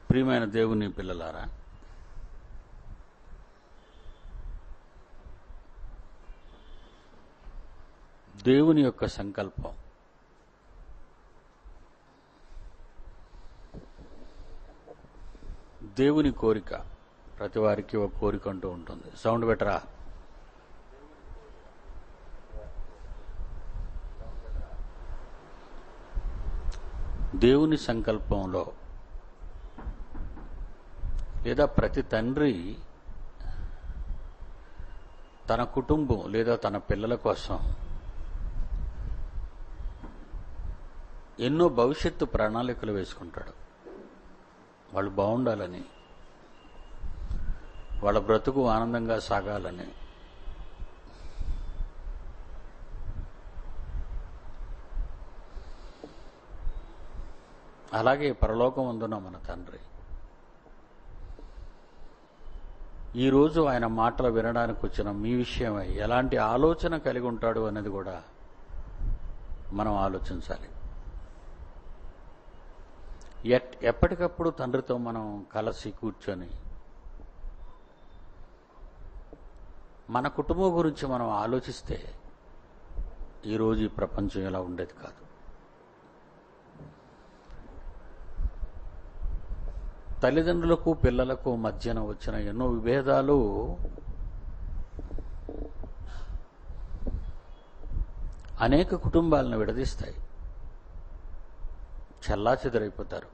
ప్రియమైన దేవుని పిల్లలారా, దేవుని యొక్క సంకల్పం దేవుని కోరిక ప్రతి వారికి ఒక కోరిక అంటూ ఉంటుంది. సౌండ్ బెటరా? దేవుని సంకల్పంలో లేదా ప్రతి తండ్రి తన కుటుంబం లేదా తన పిల్లల కోసం ఎన్నో భవిష్యత్తు ప్రణాళికలు వేసుకుంటాడు. వాళ్ళు బాగుండాలని, వాళ్ళ బ్రతుకు ఆనందంగా సాగాలని. అలాగే పరలోకమందున మన తండ్రి ఈరోజు ఆయన మాటలు వినడానికి వచ్చిన మీ విషయమై ఎలాంటి ఆలోచన కలిగి ఉంటాడు అనేది కూడా మనం ఆలోచించాలి. ఎప్పటికప్పుడు తండ్రితో మనం కలిసి కూర్చొని మన కుటుంబం గురించి మనం ఆలోచిస్తే ఈరోజు ఈ ప్రపంచం ఇలా ఉండేది కాదు. తల్లిదండ్రులకు పిల్లలకు మధ్యన వచ్చిన ఎన్నో విభేదాలు అనేక కుటుంబాలను విడదీస్తాయి. చెల్లాచెదరైపోతారు.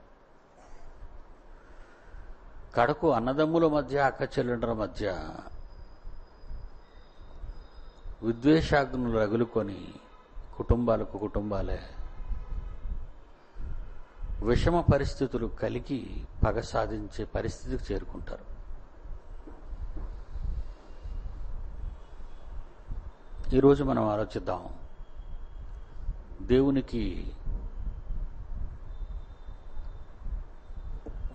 కడకు అన్నదమ్ముల మధ్య, అక్క చెల్లెండ్ర మధ్య విద్వేషాగ్నులు రగులుకొని కుటుంబాలకు కుటుంబాలే విషమ పరిస్థితులు కలిగి పగ సాధించే పరిస్థితికి చేరుకుంటారు. ఈరోజు మనం ఆలోచిద్దాం. దేవునికి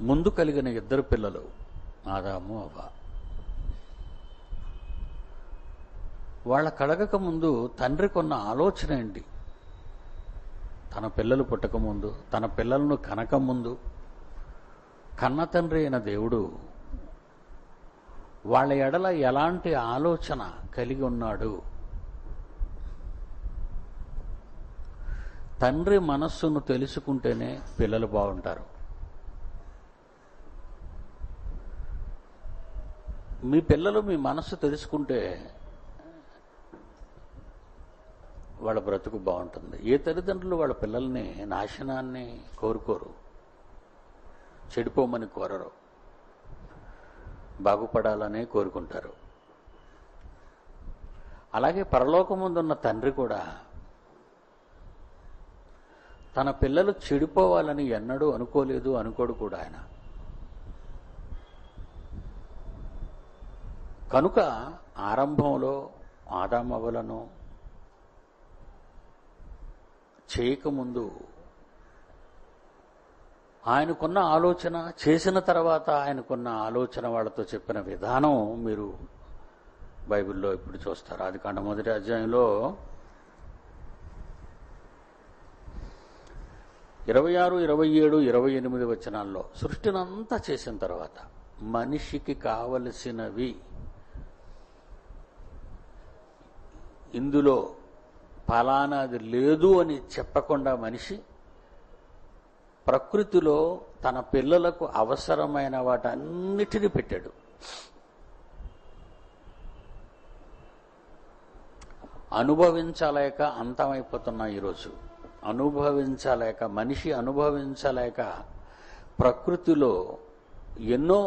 ముందు కలిగిన ఇద్దరు పిల్లలు ఆదాము, అవ్వ. వాళ్ళ కలగక ముందు తండ్రికి ఉన్న ఆలోచన ఏంటి? తన పిల్లలు పుట్టకముందు, తన పిల్లలను కనకముందు కన్న తండ్రి అయిన దేవుడు వాళ్ళ ఎడల ఎలాంటి ఆలోచన కలిగి ఉన్నాడు? తండ్రి మనస్సును తెలుసుకుంటేనే పిల్లలు బాగుంటారు. మీ పిల్లలు మీ మనస్సు తెలుసుకుంటే వాళ్ళ బ్రతుకు బాగుంటుంది. ఏ తల్లిదండ్రులు వాళ్ళ పిల్లల్ని నాశనాన్ని కోరుకోరు, చెడిపోమని కోరరు, బాగుపడాలనే కోరుకుంటారు. అలాగే పరలోకముందున్న తండ్రి కూడా తన పిల్లలు చెడిపోవాలని ఎన్నడూ అనుకోలేదు, అనుకోడు కూడా ఆయన. కనుక ఆరంభంలో ఆదామవ్వలను చేయకముందు ఆయనకున్న ఆలోచన, చేసిన తర్వాత ఆయనకున్న ఆలోచన వాళ్ళతో చెప్పిన విధానం మీరు బైబిల్లో ఇప్పుడు చూస్తారు. ఆదికాండం 1వ అధ్యాయంలో 26, 27, 28 వచనాల్లో సృష్టినంతా చేసిన తర్వాత మనిషికి కావలసినవి ఇందులో ఫలానాది లేదు అని చెప్పకుండా మనిషి ప్రకృతిలో తన పిల్లలకు అవసరమైన వాటన్నిటినీ పెట్టాడు. అనుభవించలేక అంతమైపోతున్నా ఈరోజు. అనుభవించలేక, మనిషి అనుభవించలేక ప్రకృతిలో ఎన్నో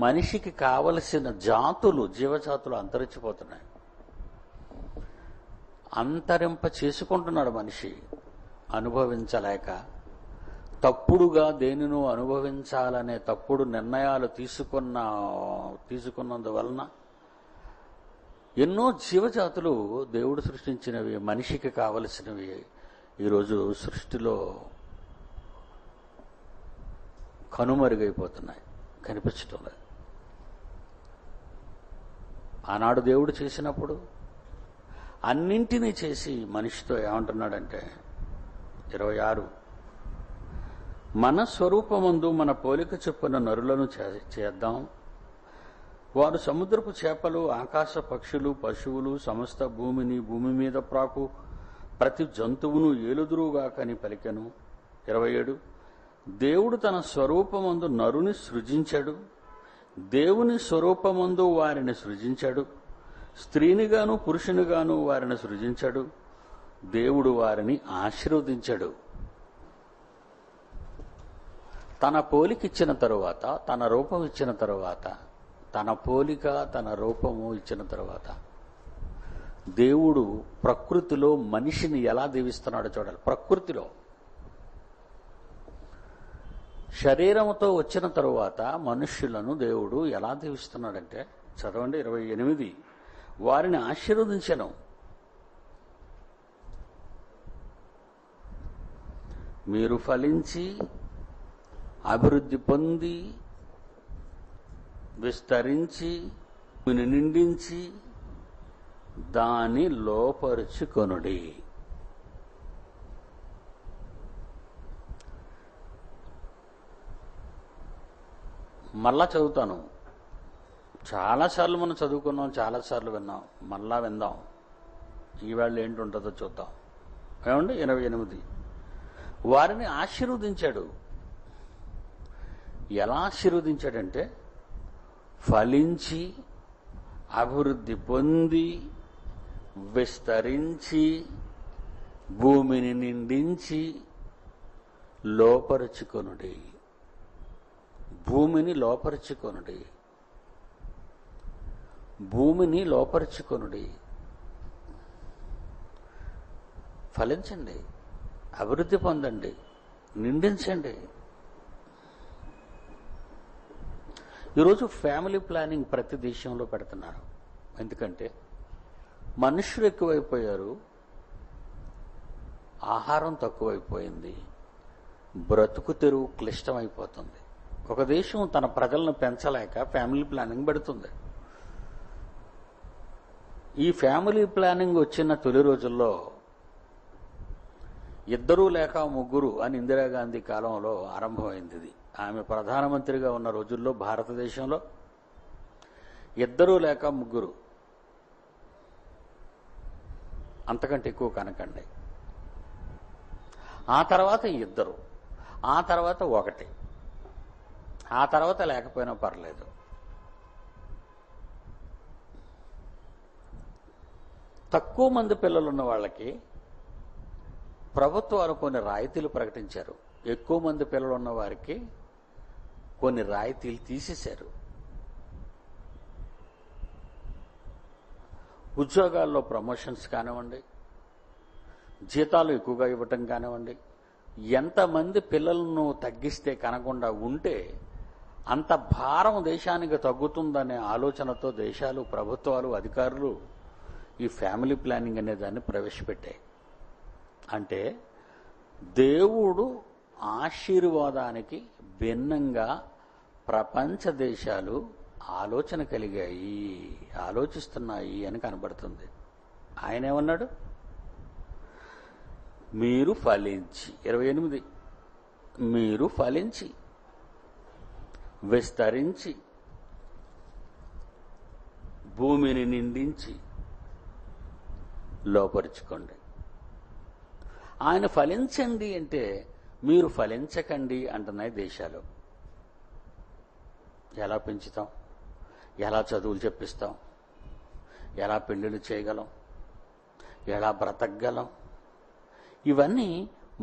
మనిషికి కావలసిన జాతులు, జీవజాతులు అంతరించిపోతున్నాయి. అంతరింప చేసుకుంటున్నాడు మనిషి అనుభవించలేక. తప్పుడుగా దేనినో అనుభవించాలనే తప్పుడు నిర్ణయాలు తీసుకున్నందువలన ఎన్నో జీవజాతులు దేవుడు సృష్టించినవి, మనిషికి కావలసినవి ఈరోజు సృష్టిలో కనుమరుగైపోతున్నాయి, కనిపించటం లేదు. ఆనాడు దేవుడు చేసినప్పుడు అన్నింటినీ చేసి మనిషితో ఏమంటున్నాడంటే 26 మన స్వరూపమందు మన పోలిక చొప్పున నరులను చేద్దాం. వారు సముద్రపు చేపలు, ఆకాశ పక్షులు, పశువులు, సమస్త భూమిని, భూమి మీద ప్రాకు ప్రతి జంతువును ఏలుదురుగాకని పలికెను. 27 దేవుడు తన స్వరూపమందు నరుని సృజించాడు, దేవుని స్వరూపమందు వారిని సృజించాడు, స్త్రీనిగాను పురుషునిగాను వారిని సృజించాడు. దేవుడు వారిని ఆశీర్వదించాడు. తన పోలికిచ్చిన తరువాత, తన రూపం ఇచ్చిన తరువాత, తన పోలిక తన రూపము ఇచ్చిన తరువాత దేవుడు ప్రకృతిలో మనిషిని ఎలా దీవిస్తున్నాడో చూడాలి. ప్రకృతిలో శరీరముతో వచ్చిన తరువాత మనుష్యులను దేవుడు ఎలా దీవిస్తున్నాడంటే, చదవండి 28 వారిని ఆశీర్వదించెను. మీరు ఫలించి అభివృద్ధి పొంది విస్తరించి నిండించి దాని లోపరుచుకొనుడి. మళ్ళా చదువుతాను. చాలాసార్లు మనం చదువుకున్నాం, చాలాసార్లు విన్నాం, మళ్ళా విందాం. ఈవేళ ఏంటుంటుందో చూద్దాం. ఏమండి 28 వారిని ఆశీర్వదించాడు. ఎలా ఆశీర్వదించాడంటే, ఫలించి అభివృద్ధి పొంది విస్తరించి భూమిని నిండించి లోపరుచుకొనుడి. భూమిని లోపరుచుకొనుడి. భూమిని లోపరుచుకొనుడి. ఫలించండి, అభివృద్ధి పొందండి, నిండించండి. ఈరోజు ఫ్యామిలీ ప్లానింగ్ ప్రతి దేశంలో పెడుతున్నారు. ఎందుకంటే మనుషులు ఎక్కువైపోయారు, ఆహారం తక్కువైపోయింది, బ్రతుకు తెరువు క్లిష్టమైపోతుంది. ఒక దేశం తన ప్రజలను పెంచలేక ఫ్యామిలీ ప్లానింగ్ పెడుతుంది. ఈ ఫ్యామిలీ ప్లానింగ్ వచ్చిన తొలి రోజుల్లో 2 లేక 3 అని ఇందిరాగాంధీ కాలంలో ఆరంభమైంది. ఇది ఆమె ప్రధానమంత్రిగా ఉన్న రోజుల్లో భారతదేశంలో 2 లేక 3, అంతకంటే ఎక్కువ కనకండి. ఆ తర్వాత 2, ఆ తర్వాత 1, ఆ తర్వాత లేకపోయినా పర్లేదు. తక్కువ మంది పిల్లలున్న వాళ్ళకి ప్రభుత్వాలు కొన్ని రాయితీలు ప్రకటించారు. ఎక్కువ మంది పిల్లలు ఉన్న వారికి కొన్ని రాయితీలు తీసేశారు. ఉద్యోగాల్లో ప్రమోషన్స్ కానివ్వండి, జీతాలు ఎక్కువగా ఇవ్వటం కానివ్వండి, ఎంతమంది పిల్లలను తగ్గిస్తే కనకుండా ఉంటే అంత భారం దేశానికి తగ్గుతుందనే ఆలోచనతో దేశాలు, ప్రభుత్వాలు, అధికారులు ఈ ఫ్యామిలీ ప్లానింగ్ అనే దాన్ని ప్రవేశపెట్టాయి. అంటే దేవుడు ఆశీర్వాదానికి భిన్నంగా ప్రపంచ దేశాలు ఆలోచన కలిగాయి, ఆలోచిస్తున్నాయి అని కనబడుతుంది. ఆయన ఏమన్నాడు? మీరు ఫలించి, 28 మీరు ఫలించి విస్తరించి భూమిని నిండించి లోపరుచుకోండి. ఆయన ఫలించండి అంటే మీరు ఫలించకండి అంటున్నాయి దేశాలు. ఎలా పెంచుతాం? ఎలా చదువులు చెప్పిస్తాం? ఎలా పెళ్లిళ్ళు చేయగలం? ఎలా బ్రతకగలం? ఇవన్నీ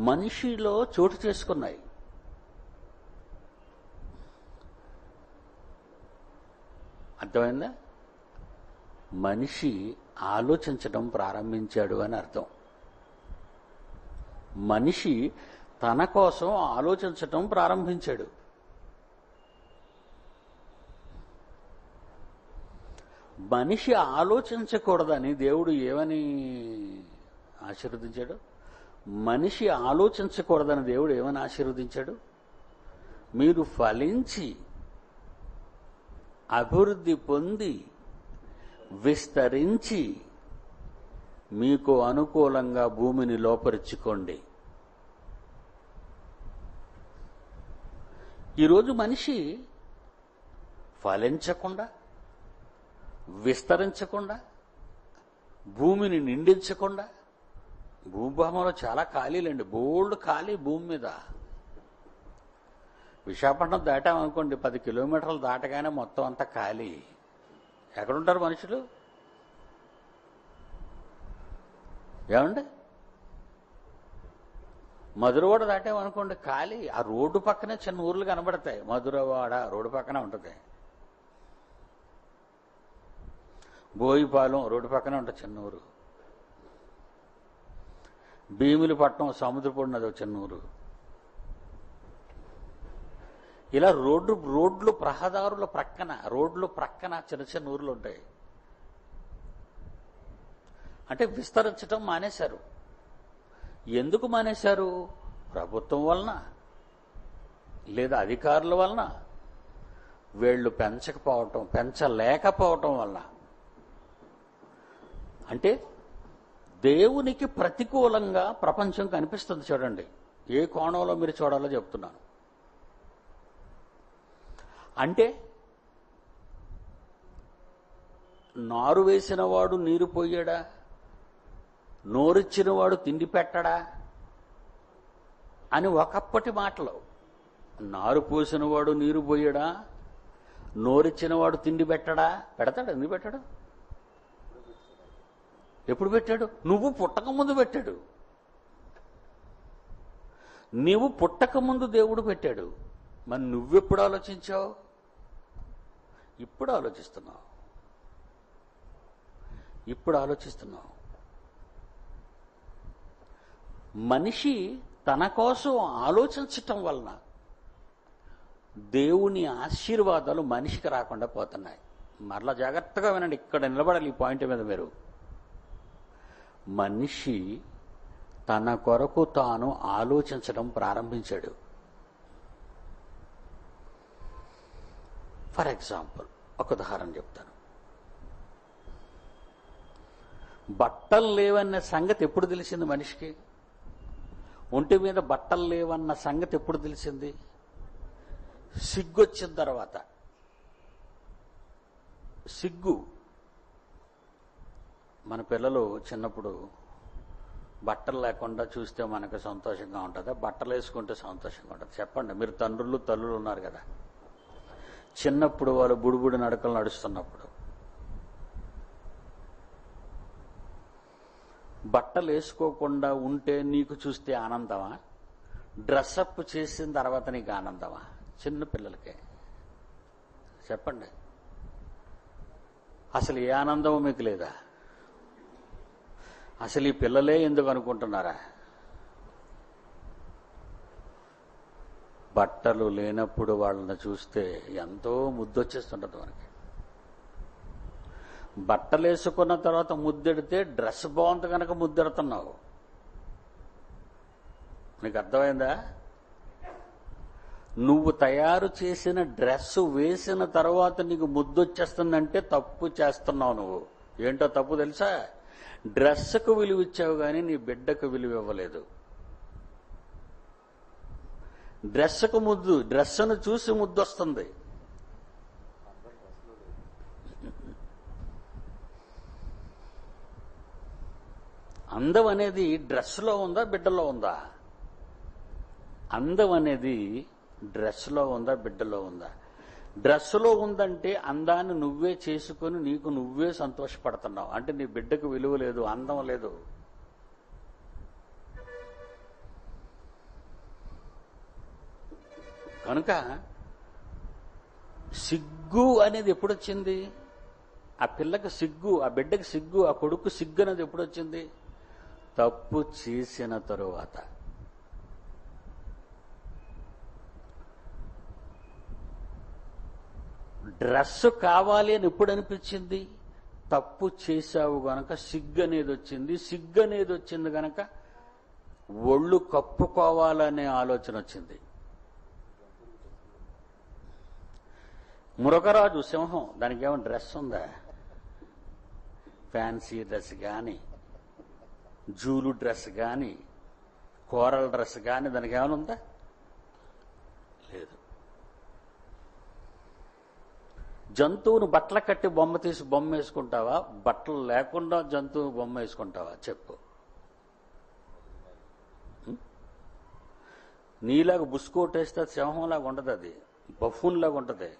మనిషిలో చోటు చేసుకున్నాయి. అర్థమైందా? మనిషి ఆలోచించడం ప్రారంభించాడు అని అర్థం. మనిషి తన కోసం ఆలోచించటం ప్రారంభించాడు. మనిషి ఆలోచించకూడదని దేవుడు ఏమని ఆశీర్వదించాడు? మనిషి ఆలోచించకూడదని దేవుడు ఏమని ఆశీర్వదించాడు? మీరు ఫలించి అభివృద్ధి పొంది విస్తరించి మీకు అనుకూలంగా భూమిని లోపరుచుకోండి. ఈరోజు మనిషి ఫలించకుండా, విస్తరించకుండా, భూమిని నిండించకుండా, భూభాగంలో చాలా ఖాళీలండి, బోల్డ్ ఖాళీ భూమి మీద. విశాఖపట్నం దాటామనుకోండి, 10 కిలోమీటర్లు దాటగానే మొత్తం అంతా ఖాళీ. ఎక్కడుంటారు మనుషులు? ఏమండి? మధురవాడ దాటామనుకోండి ఖాళీ. ఆ రోడ్డు పక్కనే చిన్న ఊర్లు కనబడతాయి. మధురవాడ రోడ్డు పక్కనే ఉంటుంది. బోయిపాలెం రోడ్డు పక్కనే ఉంటుంది చిన్న ఊరు. భీములపట్నం సముద్రపూడిన అది చిన్న ఊరు. ఇలా రోడ్లు రహదారుల ప్రక్కన, రోడ్లు ప్రక్కన చిన్న చిన్న ఊర్లు ఉంటాయి. అంటే విస్తరించడం మానేశారు. ఎందుకు మానేశారు? ప్రభుత్వం వలన, లేదా అధికారుల వలన, వీళ్ళు పెంచలేకపోవటం వలన. అంటే దేవునికి ప్రతికూలంగా ప్రపంచం కనిపిస్తుంది. చూడండి, ఏ కోణంలో మీరు చూడాలో చెప్తున్నాను. అంటే నారు వేసిన వాడు నీరు పోయాడా, నోరిచ్చిన వాడు తిండి పెట్టడా అని ఒకప్పటి మాటలు. నారు పోసిన వాడు నీరు పోయాడా, నోరిచ్చిన వాడు తిండి పెట్టడా? పెడతాడు. ఎందుకు పెట్టాడు? ఎప్పుడు పెట్టాడు? నువ్వు పుట్టక ముందు పెట్టాడు. నీవు పుట్టక ముందు దేవుడు పెట్టాడు. మరి నువ్వెప్పుడు ఆలోచించావు? ఇప్పుడు ఆలోచిస్తున్నావు. మనిషి తన కోసం ఆలోచించటం వలన దేవుని ఆశీర్వాదాలు మనిషికి రాకుండా పోతున్నాయి. మరలా జాగ్రత్తగా వినండి, ఇక్కడ నిలబడాలి ఈ పాయింట్ మీద మీరు. మనిషి తన కొరకు తాను ఆలోచించడం ప్రారంభించాడు. ఫర్ ఎగ్జాంపుల్, ఒక ఉదాహరణ చెప్తాను. బట్టలు లేవన్న సంగతి ఎప్పుడు తెలిసింది మనిషికి? ఒంటి మీద బట్టలు లేవన్న సంగతి ఎప్పుడు తెలిసింది? సిగ్గొచ్చిన తర్వాత. సిగ్గు. మన పిల్లలు చిన్నప్పుడు బట్టలు లేకుండా చూస్తే మనకు సంతోషంగా ఉంటుందా? బట్టలు వేసుకుంటే సంతోషంగా ఉంటుంది? చెప్పండి. మీరు తండ్రులు తల్లులు ఉన్నారు కదా. చిన్నప్పుడు వాళ్ళు బుడిబుడి నడకలు నడుస్తున్నప్పుడు బట్టలు వేసుకోకుండా ఉంటే నీకు చూస్తే ఆనందమా? డ్రెస్అప్ చేసిన తర్వాత నీకు ఆనందమా? చిన్న పిల్లలకే చెప్పండి. అసలు ఏ ఆనందమో మీకు లేదా? అసలు ఈ పిల్లలే ఎందుకు అనుకుంటున్నారా? బట్టలు లేనప్పుడు వాళ్ళని చూస్తే ఎంతో ముద్దొచ్చేస్తుంటుంది మనకి. బట్టలు వేసుకున్న తర్వాత ముద్దెడితే డ్రెస్ బాగుంది కనుక ముద్దెడుతున్నావు. నీకు అర్థమైందా? నువ్వు తయారు చేసిన డ్రెస్ వేసిన తర్వాత నీకు ముద్దొచ్చేస్తుందంటే తప్పు చేస్తున్నావు నువ్వు. ఏంటో తప్పు తెలుసా? డ్రెస్కు విలువ ఇచ్చావు కానీ నీ బిడ్డకు విలువ ఇవ్వలేదు. డ్రెస్సును చూసి ముద్దొస్తుంది. అందం అనేది డ్రెస్లో ఉందా, బిడ్డలో ఉందా? అందం అనేది డ్రెస్లో ఉందా, బిడ్డలో ఉందా? డ్రెస్సులో ఉందంటే అందాన్ని నువ్వే చేసుకుని నీకు నువ్వే సంతోషపడుతున్నావు. అంటే నీ బిడ్డకు విలువ లేదు, అందం లేదు. కనుక సిగ్గు అనేది ఎప్పుడొచ్చింది? ఆ పిల్లకి సిగ్గు, ఆ బిడ్డకి సిగ్గు, ఆ కొడుకు సిగ్గు అనేది ఎప్పుడొచ్చింది? తప్పు చేసిన తరువాత. డ్రెస్ కావాలి అని ఎప్పుడు అనిపించింది? తప్పు చేశావు గనక సిగ్గు అనేది వచ్చింది. సిగ్గు అనేది వచ్చింది గనక ఒళ్ళు కప్పుకోవాలనే ఆలోచన వచ్చింది. మురగరాజు సింహం, దానికి ఏమైనా డ్రెస్ ఉందా? ఫ్యాన్సీ డ్రెస్ కానీ, జూలు డ్రెస్ కానీ, కోరల్ డ్రెస్ కానీ దానికి ఏమైనా ఉందా? లేదు. జంతువును బట్టలు కట్టి బొమ్మ తీసి బొమ్మ వేసుకుంటావా, బట్టలు లేకుండా జంతువు బొమ్మ వేసుకుంటావా చెప్పు. నీలాగా బుస్కోటేస్తే సింహంలాగా ఉండదు, అది బఫూన్లాగా ఉంటుంది.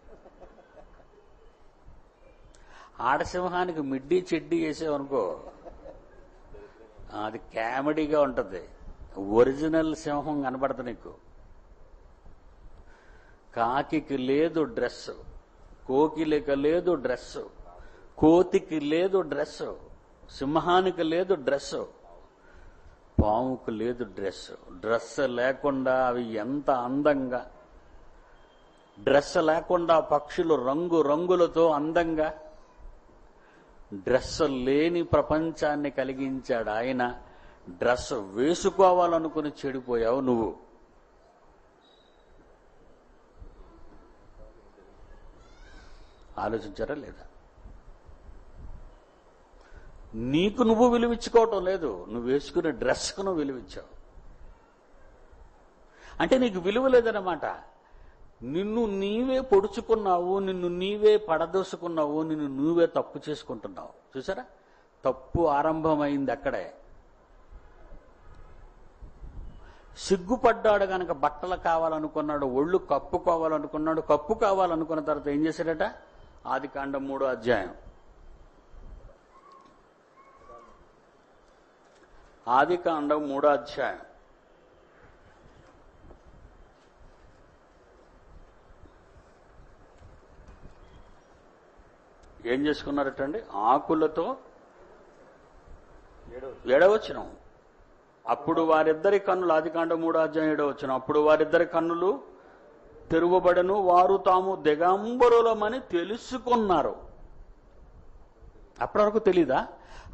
ఆడసింహానికి మిడ్డీ చెడ్డీ వేసావనుకో అది కామెడీగా ఉంటుంది. ఒరిజినల్ సింహం కనబడదు నీకు. కాకికి లేదు డ్రెస్, కోకిలిక లేదు డ్రెస్, కోతికి లేదు డ్రెస్, సింహానికి లేదు డ్రెస్, పాముకు లేదు డ్రెస్. డ్రెస్ లేకుండా అవి ఎంత అందంగా, డ్రెస్ లేకుండా పక్షులు రంగు రంగులతో అందంగా, డ్రెస్ లేని ప్రపంచాన్ని కలిగించాడు ఆయన. డ్రెస్ వేసుకోవాలనుకుని చెడిపోయావు నువ్వు. ఆలోచించారా లేదా? నీకు నువ్వు విలువించుకోవటం లేదు, నువ్వు వేసుకునే డ్రెస్కు నువ్వు విలువించావు. అంటే నీకు విలువ లేదన్నమాట. నిన్ను నీవే పొడుచుకున్నావు, నిన్ను నీవే పడదోసుకున్నావు, నిన్ను నువ్వే తప్పు చేసుకుంటున్నావు. చూసారా, తప్పు ఆరంభమైంది అక్కడే. సిగ్గుపడ్డాడు గనక బట్టలు కావాలనుకున్నాడు, ఒళ్ళు కప్పుకోవాలనుకున్నాడు. కప్పు కావాలనుకున్న తర్వాత ఏం చేశాడట? ఆదికాండం 3వ అధ్యాయం. ఆదికాండం 3వ అధ్యాయం. ఏం చేసుకున్నారటండి? ఆకులతో 7వ వచనం. అప్పుడు వారిద్దరి కన్నులు, ఆదికాండం 3వ అధ్యాయం 7వ వచనం. అప్పుడు వారిద్దరి కన్నులు తెరువబడను, వారు తాము దిగంబరులమని తెలుసుకున్నారు. అప్పటి వరకు తెలీదా?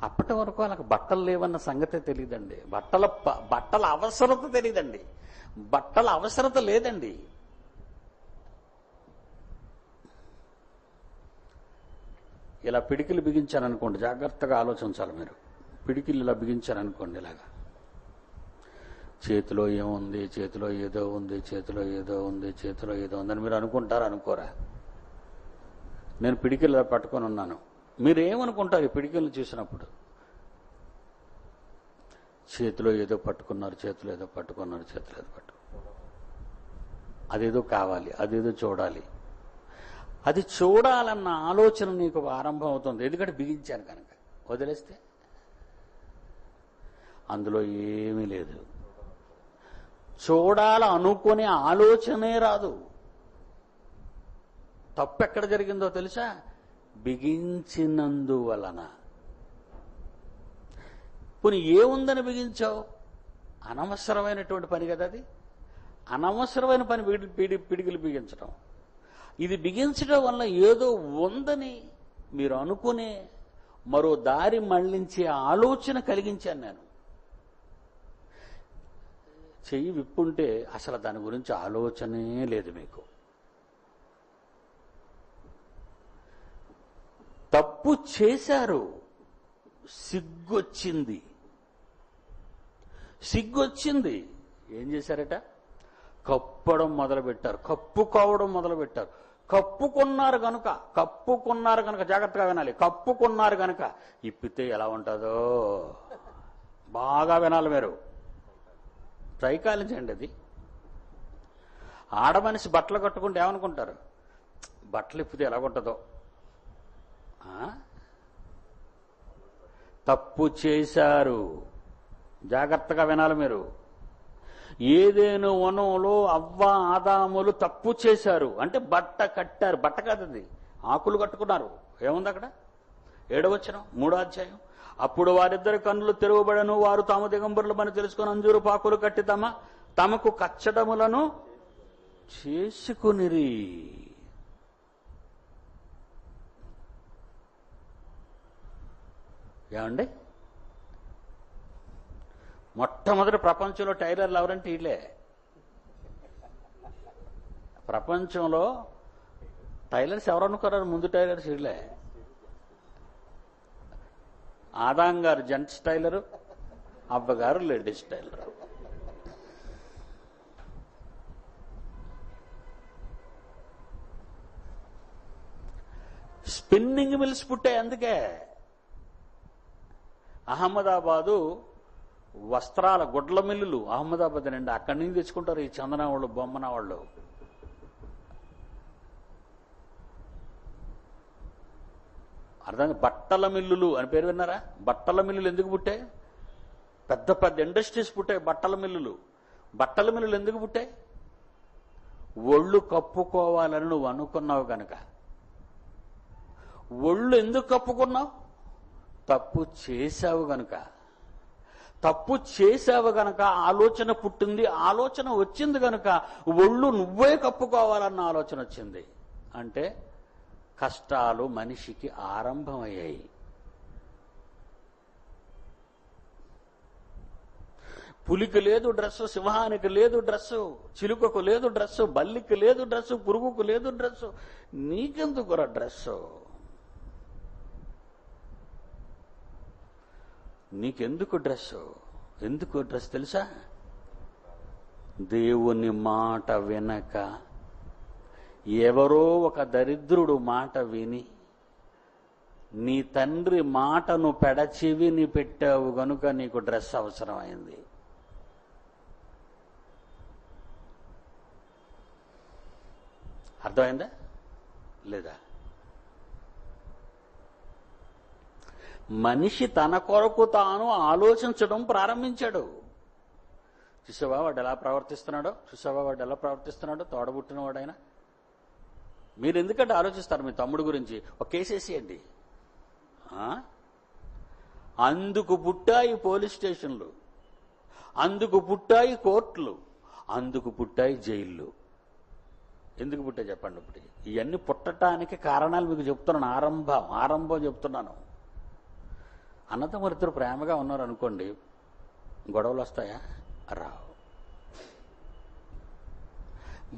అప్పటి వరకు వాళ్ళకి బట్టలు లేవన్న సంగతే తెలియదండి. బట్టల అవసరత తెలియదండి. బట్టల అవసరత లేదండి. ఇలా పిడికిలు బిగించారనుకోండి, జాగ్రత్తగా ఆలోచించాలి మీరు. పిడికిలు ఇలా బిగించారనుకోండి, ఇలాగా చేతిలో ఏముంది, చేతిలో ఏదో ఉంది, చేతిలో ఏదో ఉంది, చేతిలో ఏదో ఉందని మీరు అనుకుంటారా అనుకోరా? నేను పిడికిలు ఇలా పట్టుకొని ఉన్నాను, మీరేమనుకుంటారు ఈ పిడికిలను చూసినప్పుడు? చేతిలో ఏదో పట్టుకున్నారు, చేతిలో ఏదో పట్టుకున్నారు, చేతిలో ఏదో అదేదో కావాలి, అదేదో చూడాలి. అది చూడాలన్న ఆలోచన నీకు ఆరంభం అవుతుంది. ఎందుకంటే బిగించాను కనుక. వదిలేస్తే అందులో ఏమీ లేదు. చూడాలనుకునే ఆలోచనే రాదు. తప్పెక్కడ జరిగిందో తెలుసా? బిగించినందువలన. పోనీ ఏముందని బిగించావు? అనవసరమైనటువంటి పని కదా అది. అనవసరమైన పని పిడికిలు బిగించడం. ఇది బిగించడం వల్ల ఏదో ఉందని మీరు అనుకునే మరో దారి మళ్లించే ఆలోచన కలిగించాను నేను. చెయ్యి విప్పుంటే అసలు దాని గురించి ఆలోచనే లేదు మీకు. తప్పు చేశారు, సిగ్గొచ్చింది. సిగ్గొచ్చింది ఏం చేశారట? కప్పడం మొదలుపెట్టారు, కప్పుకోవడం మొదలుపెట్టారు. కప్పుకున్నారు గనుక జాగ్రత్తగా వినాలి. కప్పుకున్నారు గనుక ఇప్పితే ఎలా ఉంటుందో బాగా వినాలి మీరు. ట్రైకాలించండి. అది ఆడమనిషి బట్టలు కట్టుకుంటే ఏమనుకుంటారు? బట్టలు ఇప్పితే ఎలాగుంటుందో. తప్పు చేశారు, జాగ్రత్తగా వినాలి మీరు. ఏదేను వనంలో అవ్వ ఆదాములు తప్పు చేశారు అంటే బట్ట కట్టారు. బట్ట కాదది, ఆకులు కట్టుకున్నారు. ఏముంది అక్కడ? 7వ వచనం 3వ అధ్యాయం. అప్పుడు వారిద్దరి కన్నులు తెరవబడను, వారు తాము దిగంబరులమని తెలుసుకుని అంజూరు పాకులు కట్టి తమకు కచ్చడములను చేసుకునిరి. ఏమండి? మొట్టమొదటి ప్రపంచంలో టైలర్లు ఎవరంటే వీళ్ళే. ప్రపంచంలో టైలర్స్ ఎవరు అనుకున్నారు? ముందు టైలర్స్ వీళ్ళే. ఆదాం గారు జెంట్స్ టైలరు, అబ్బగారు లేడీస్ టైలరు. స్పిన్నింగ్ మిల్స్ పుట్టాయి. అందుకే అహ్మదాబాదు వస్త్రాల గుడ్ల మిల్లులు అహ్మదాబాద్ అండి. అక్కడి నుంచి తెచ్చుకుంటారు ఈ చందన వాళ్ళు, బొమ్మన వాళ్ళు. అర్థం. బట్టల మిల్లులు అని పేరు విన్నారా? బట్టల మిల్లులు ఎందుకు పుట్టాయి? పెద్ద పెద్ద ఇండస్ట్రీస్ పుట్టాయి. బట్టల మిల్లులు ఎందుకు పుట్టాయి? ఒళ్ళు కప్పుకోవాలని నువ్వు అనుకున్నావు గనక. ఒళ్ళు ఎందుకు కప్పుకున్నావు? తప్పు చేశావు గనక. తప్పు చేశావు గనక ఆలోచన పుట్టింది. ఆలోచన వచ్చింది గనక ఒళ్ళు నువ్వే కప్పుకోవాలన్న ఆలోచన వచ్చింది. అంటే కష్టాలు మనిషికి ఆరంభమయ్యాయి. పులికి లేదు డ్రెస్సు, సింహానికి లేదు డ్రెస్సు, చిలుకకు లేదు డ్రెస్సు, బల్లికి లేదు డ్రెస్సు, పురుగుకు లేదు డ్రెస్సు, నీకెందుకురా డ్రెస్సు? నీకెందుకు డ్రెస్సు? ఎందుకు డ్రెస్ తెలుసా? దేవుని మాట వినక ఎవరో ఒక దరిద్రుడు మాట విని నీ తండ్రి మాటను పెడచెవిని పెట్టావు గనుక నీకు డ్రెస్ అవసరమైంది. అర్థమైందా లేదా? మనిషి తన కొరకు తాను ఆలోచించడం ప్రారంభించాడు. చూసావా వాడు ఎలా ప్రవర్తిస్తున్నాడో? తోడబుట్టిన వాడైనా. మీరు ఎందుకంటే ఆలోచిస్తారు మీ తమ్ముడు గురించి? ఒక కేసేసేయండి. అందుకు పుట్టాయి పోలీస్ స్టేషన్లు, అందుకు పుట్టాయి కోర్టులు, అందుకు పుట్టాయి జైళ్ళు. ఎందుకు పుట్టాయి చెప్పండి? ఇప్పుడు ఇవన్నీ పుట్టడానికి కారణాలు మీకు చెప్తున్నాను. ఆరంభం చెప్తున్నాను. అన్నదమ్ములిద్దరు ప్రేమగా ఉన్నారు అనుకోండి, గొడవలు వస్తాయా? రావు.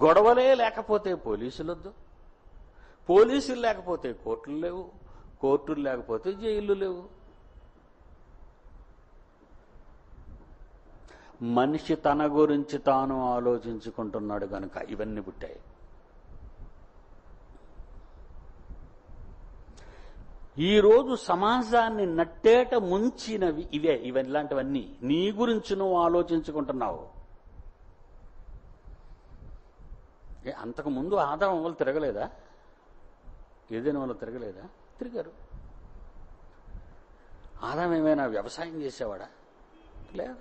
గొడవలే లేకపోతే పోలీసులు వద్దు, పోలీసులు లేకపోతే కోర్టులు లేవు, కోర్టులు లేకపోతే జైళ్ళు లేవు. మనిషి తన గురించి తాను ఆలోచించుకుంటున్నాడు కనుక ఇవన్నీ పుట్టాయి. ఈరోజు సమాజాన్ని నట్టేట ముంచినవి ఇలాంటివన్నీ. నీ గురించి నువ్వు ఆలోచించుకుంటున్నావు. అంతకుముందు ఆదాం వాళ్ళు తిరగలేదా? ఏదైనా వాళ్ళు తిరగలేదా? తిరిగారు. ఆదాం ఏమైనా వ్యవసాయం చేసేవాడా? లేదు.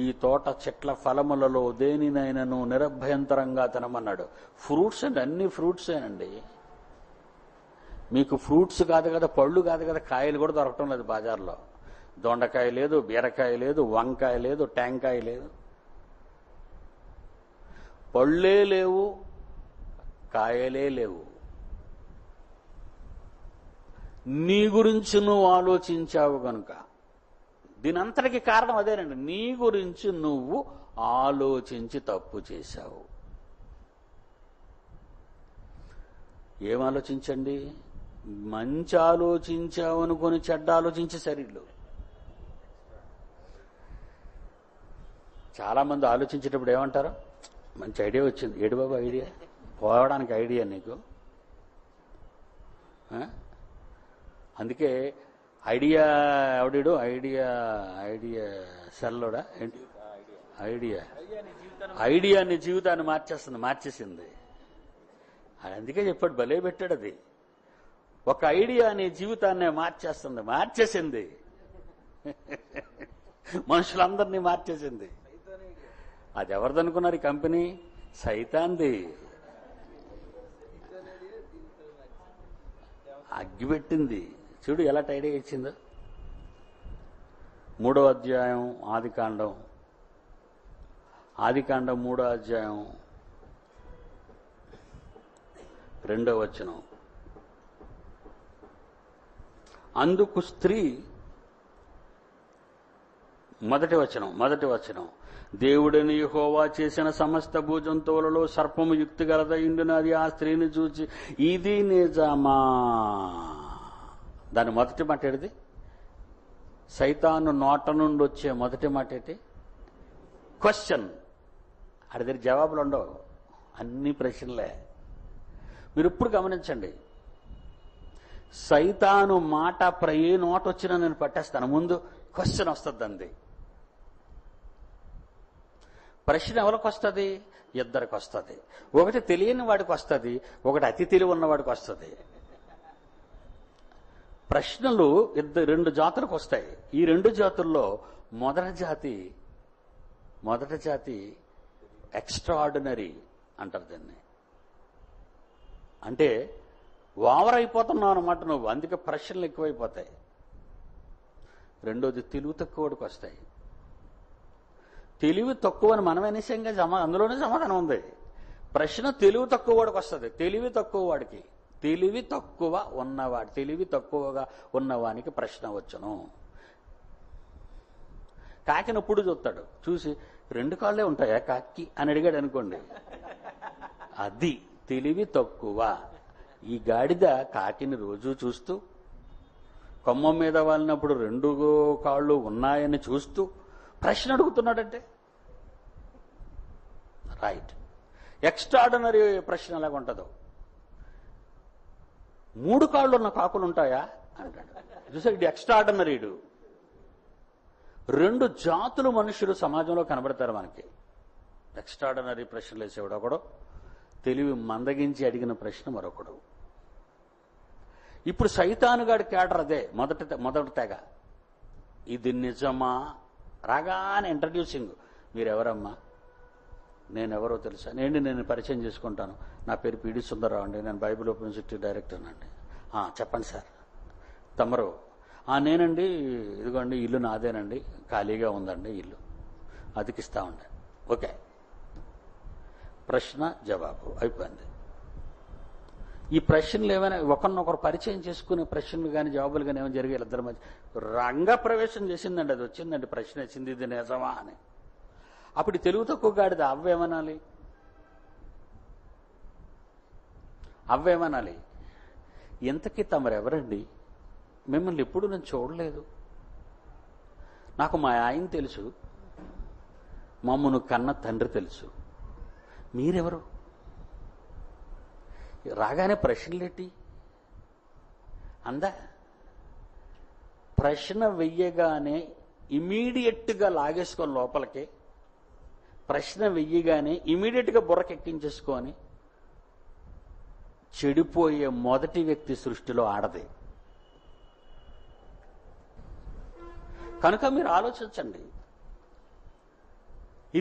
ఈ తోట చెట్ల ఫలములలో దేనినైనాను నిరభ్యంతరంగా తినమన్నాడు. ఫ్రూట్స్ అండి, అన్ని ఫ్రూట్సేనండి. మీకు ఫ్రూట్స్ కాదు కదా, పళ్ళు కాదు కదా, కాయలు కూడా దొరకటం లేదు బజార్లో. దొండకాయ లేదు, బీరకాయ లేదు, వంకాయ లేదు, టెంకాయ లేదు. పళ్ళే లేవు, కాయలే లేవు. నీ గురించి నువ్వు ఆలోచించావు కనుక. దీనంతటికి కారణం అదేనండి. నీ గురించి నువ్వు ఆలోచించి తప్పు చేశావు. ఏం ఆలోచించండి? మంచి ఆలోచించావు అనుకొని చెడ్డ ఆలోచించే శరీరులు. చాలా మంది ఆలోచించేటప్పుడు ఏమంటారు? మంచి ఐడియా వచ్చింది. ఏడు బాబు ఐడియా? పోవడానికి ఐడియా నీకు? అందుకే ఐడియా ఎవడీడు? ఐడియా సెల్లోడా? ఐడియా నీ జీవితాన్ని మార్చేసింది. అందుకే చెప్పాడు, భలే పెట్టాడు అది. ఒక ఐడియా నీ జీవితాన్ని మార్చేసింది. మనుషులందరినీ మార్చేసింది. అది ఎవరిదనుకున్నారు? ఈ కంపెనీ సైతాన్ది. అగ్గిపెట్టింది. చూడు ఎలా ఐడియా ఇచ్చిందో. 3వ అధ్యాయం ఆదికాండం 3వ అధ్యాయం 2వ వచనం. అందుకు స్త్రీ మొదటి వచనం దేవుడని యెహోవా చేసిన సమస్త భూజంతువులలో సర్పము యుక్తి గలదయుండునది. ఆ స్త్రీని చూచి ఇది నిజమా? దాని మొదటి మాట ఏది? సైతాను నోట నుండి వచ్చే మొదటి మాట ఏంటి? క్వశ్చన్. అడి దగ్గర జవాబులు ఉండవు, అన్ని ప్రశ్నలే. మీరు ఇప్పుడు గమనించండి. సైతాను మాట ఏ నోట వచ్చినా నేను పట్టేస్తాను. ముందు క్వశ్చన్ వస్తుంది అంది. ప్రశ్న ఎవరికి వస్తుంది? ఇద్దరికి వస్తుంది. ఒకటి తెలియని వాడికి వస్తుంది, ఒకటి అతి తెలివి ఉన్నవాడికి వస్తుంది. ప్రశ్నలు రెండు జాతులకు వస్తాయి. ఈ రెండు జాతుల్లో మొదటి జాతి ఎక్స్ట్రాఆర్డినరీ అంటారు దీన్ని. అంటే ఓవర్ అయిపోతున్నావు అన్నమాట నువ్వు, అందుకే ప్రశ్నలు ఎక్కువైపోతాయి. రెండోది తెలివి తక్కువడికి వస్తాయి. తెలివి తక్కువ అని మనం అనేసంగా అందులోనే సమాధానం ఉంది. ప్రశ్న తెలివి తక్కువ వాడికి వస్తుంది. తెలివి తక్కువగా ఉన్నవానికి ప్రశ్న వచ్చును. కాకిని ఎప్పుడు చూస్తాడు, చూసి 2 కాళ్ళే ఉంటాయా కాకి అని అడిగాడు అనుకోండి, అది తెలివి తక్కువ. ఈ గాడిద కాకిని రోజు చూస్తూ, కొమ్మ మీద వాలినప్పుడు 2 కాళ్ళు ఉన్నాయని చూస్తూ ప్రశ్న అడుగుతున్నాడంటే రైట్. ఎక్స్ట్రాఆర్డినరీ ప్రశ్న ఎలాగ ఉంటుందో, 3 కాళ్ళు ఉన్న కాకులు ఉంటాయా అంటాడు. చూసాడు, ఇది ఎక్స్ట్రాఆర్డినరీడు. 2 జాతులు మనుషులు సమాజంలో కనబడతారు మనకి. ఎక్స్ట్రాఆర్డినరీ ప్రశ్నలు వేసేవాడు ఒకడు, తెలివి మందగించి అడిగిన ప్రశ్న మరొకడు. ఇప్పుడు సైతానుగాడి క్యాడర్ అదే. మొదటి తెగ. ఇది నిజమా? రాగానే ఇంట్రడ్యూసింగ్. మీరెవరమ్మా? నేనెవరో తెలుసా? నేను పరిచయం చేసుకుంటాను. నా పేరు పిడి సుందరరావు అండి, నేను బైబిల్ ఓపెన్ యూనివర్సిటీ డైరెక్టర్ అండి. చెప్పండి సార్. తమరు? నేనండి, ఇదిగోండి ఇల్లు నాదేనండి, ఖాళీగా ఉందండి ఇల్లు, అతికిస్తా ఉండే. ఓకే, ప్రశ్న జవాబు అయిపోయింది. ఈ ప్రశ్నలు ఏమైనా ఒకరినొకరు పరిచయం చేసుకునే ప్రశ్నలు కానీ జవాబులు కానీ ఏమైనా జరిగే ఇద్దరి మధ్య రంగ ప్రవేశం చేసిందండి. అది వచ్చిందండి, ప్రశ్న వచ్చింది, ఇది నిజమా అని. అప్పుడు తెలుగు తక్కువ గాడిద అవ్వేమనాలి, ఇంతకీ తమరెవరండి? మిమ్మల్ని ఎప్పుడు నేను చూడలేదు. నాకు మా ఆయన తెలుసు, మమ్మను కన్న తండ్రి తెలుసు, మీరెవరు? రాగానే ప్రశ్నలేటి అందా? ప్రశ్న వెయ్యగానే ఇమీడియట్గా లాగేసుకొని లోపలికి, ప్రశ్న వెయ్యగానే ఇమీడియట్గా బుర్రకెక్కించేసుకొని చెడిపోయే మొదటి వ్యక్తి సృష్టిలో ఆడదే. కనుక మీరు ఆలోచించండి,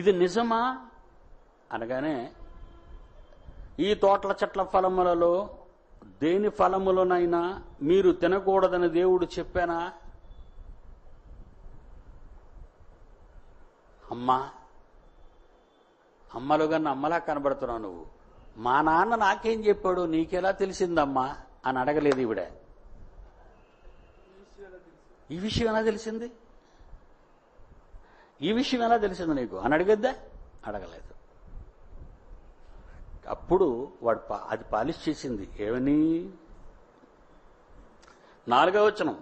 ఇది నిజమా అనగానే ఈ తోటల చెట్ల ఫలములలో దేని ఫలములనైనా మీరు తినకూడదని దేవుడు చెప్పానా? అమ్మలు కన్నా అమ్మలా కనబడుతున్నావు నువ్వు. మా నాన్న నాకేం చెప్పాడు, నీకెలా తెలిసిందమ్మా అని అడగలేదు ఈవిడ. ఈ విషయం ఎలా తెలిసింది నీకు అని అడిగద్దా? అడగలేదు. అప్పుడు వాడు అది పాలిష్ చేసింది. ఏమని? 4వ వచనం,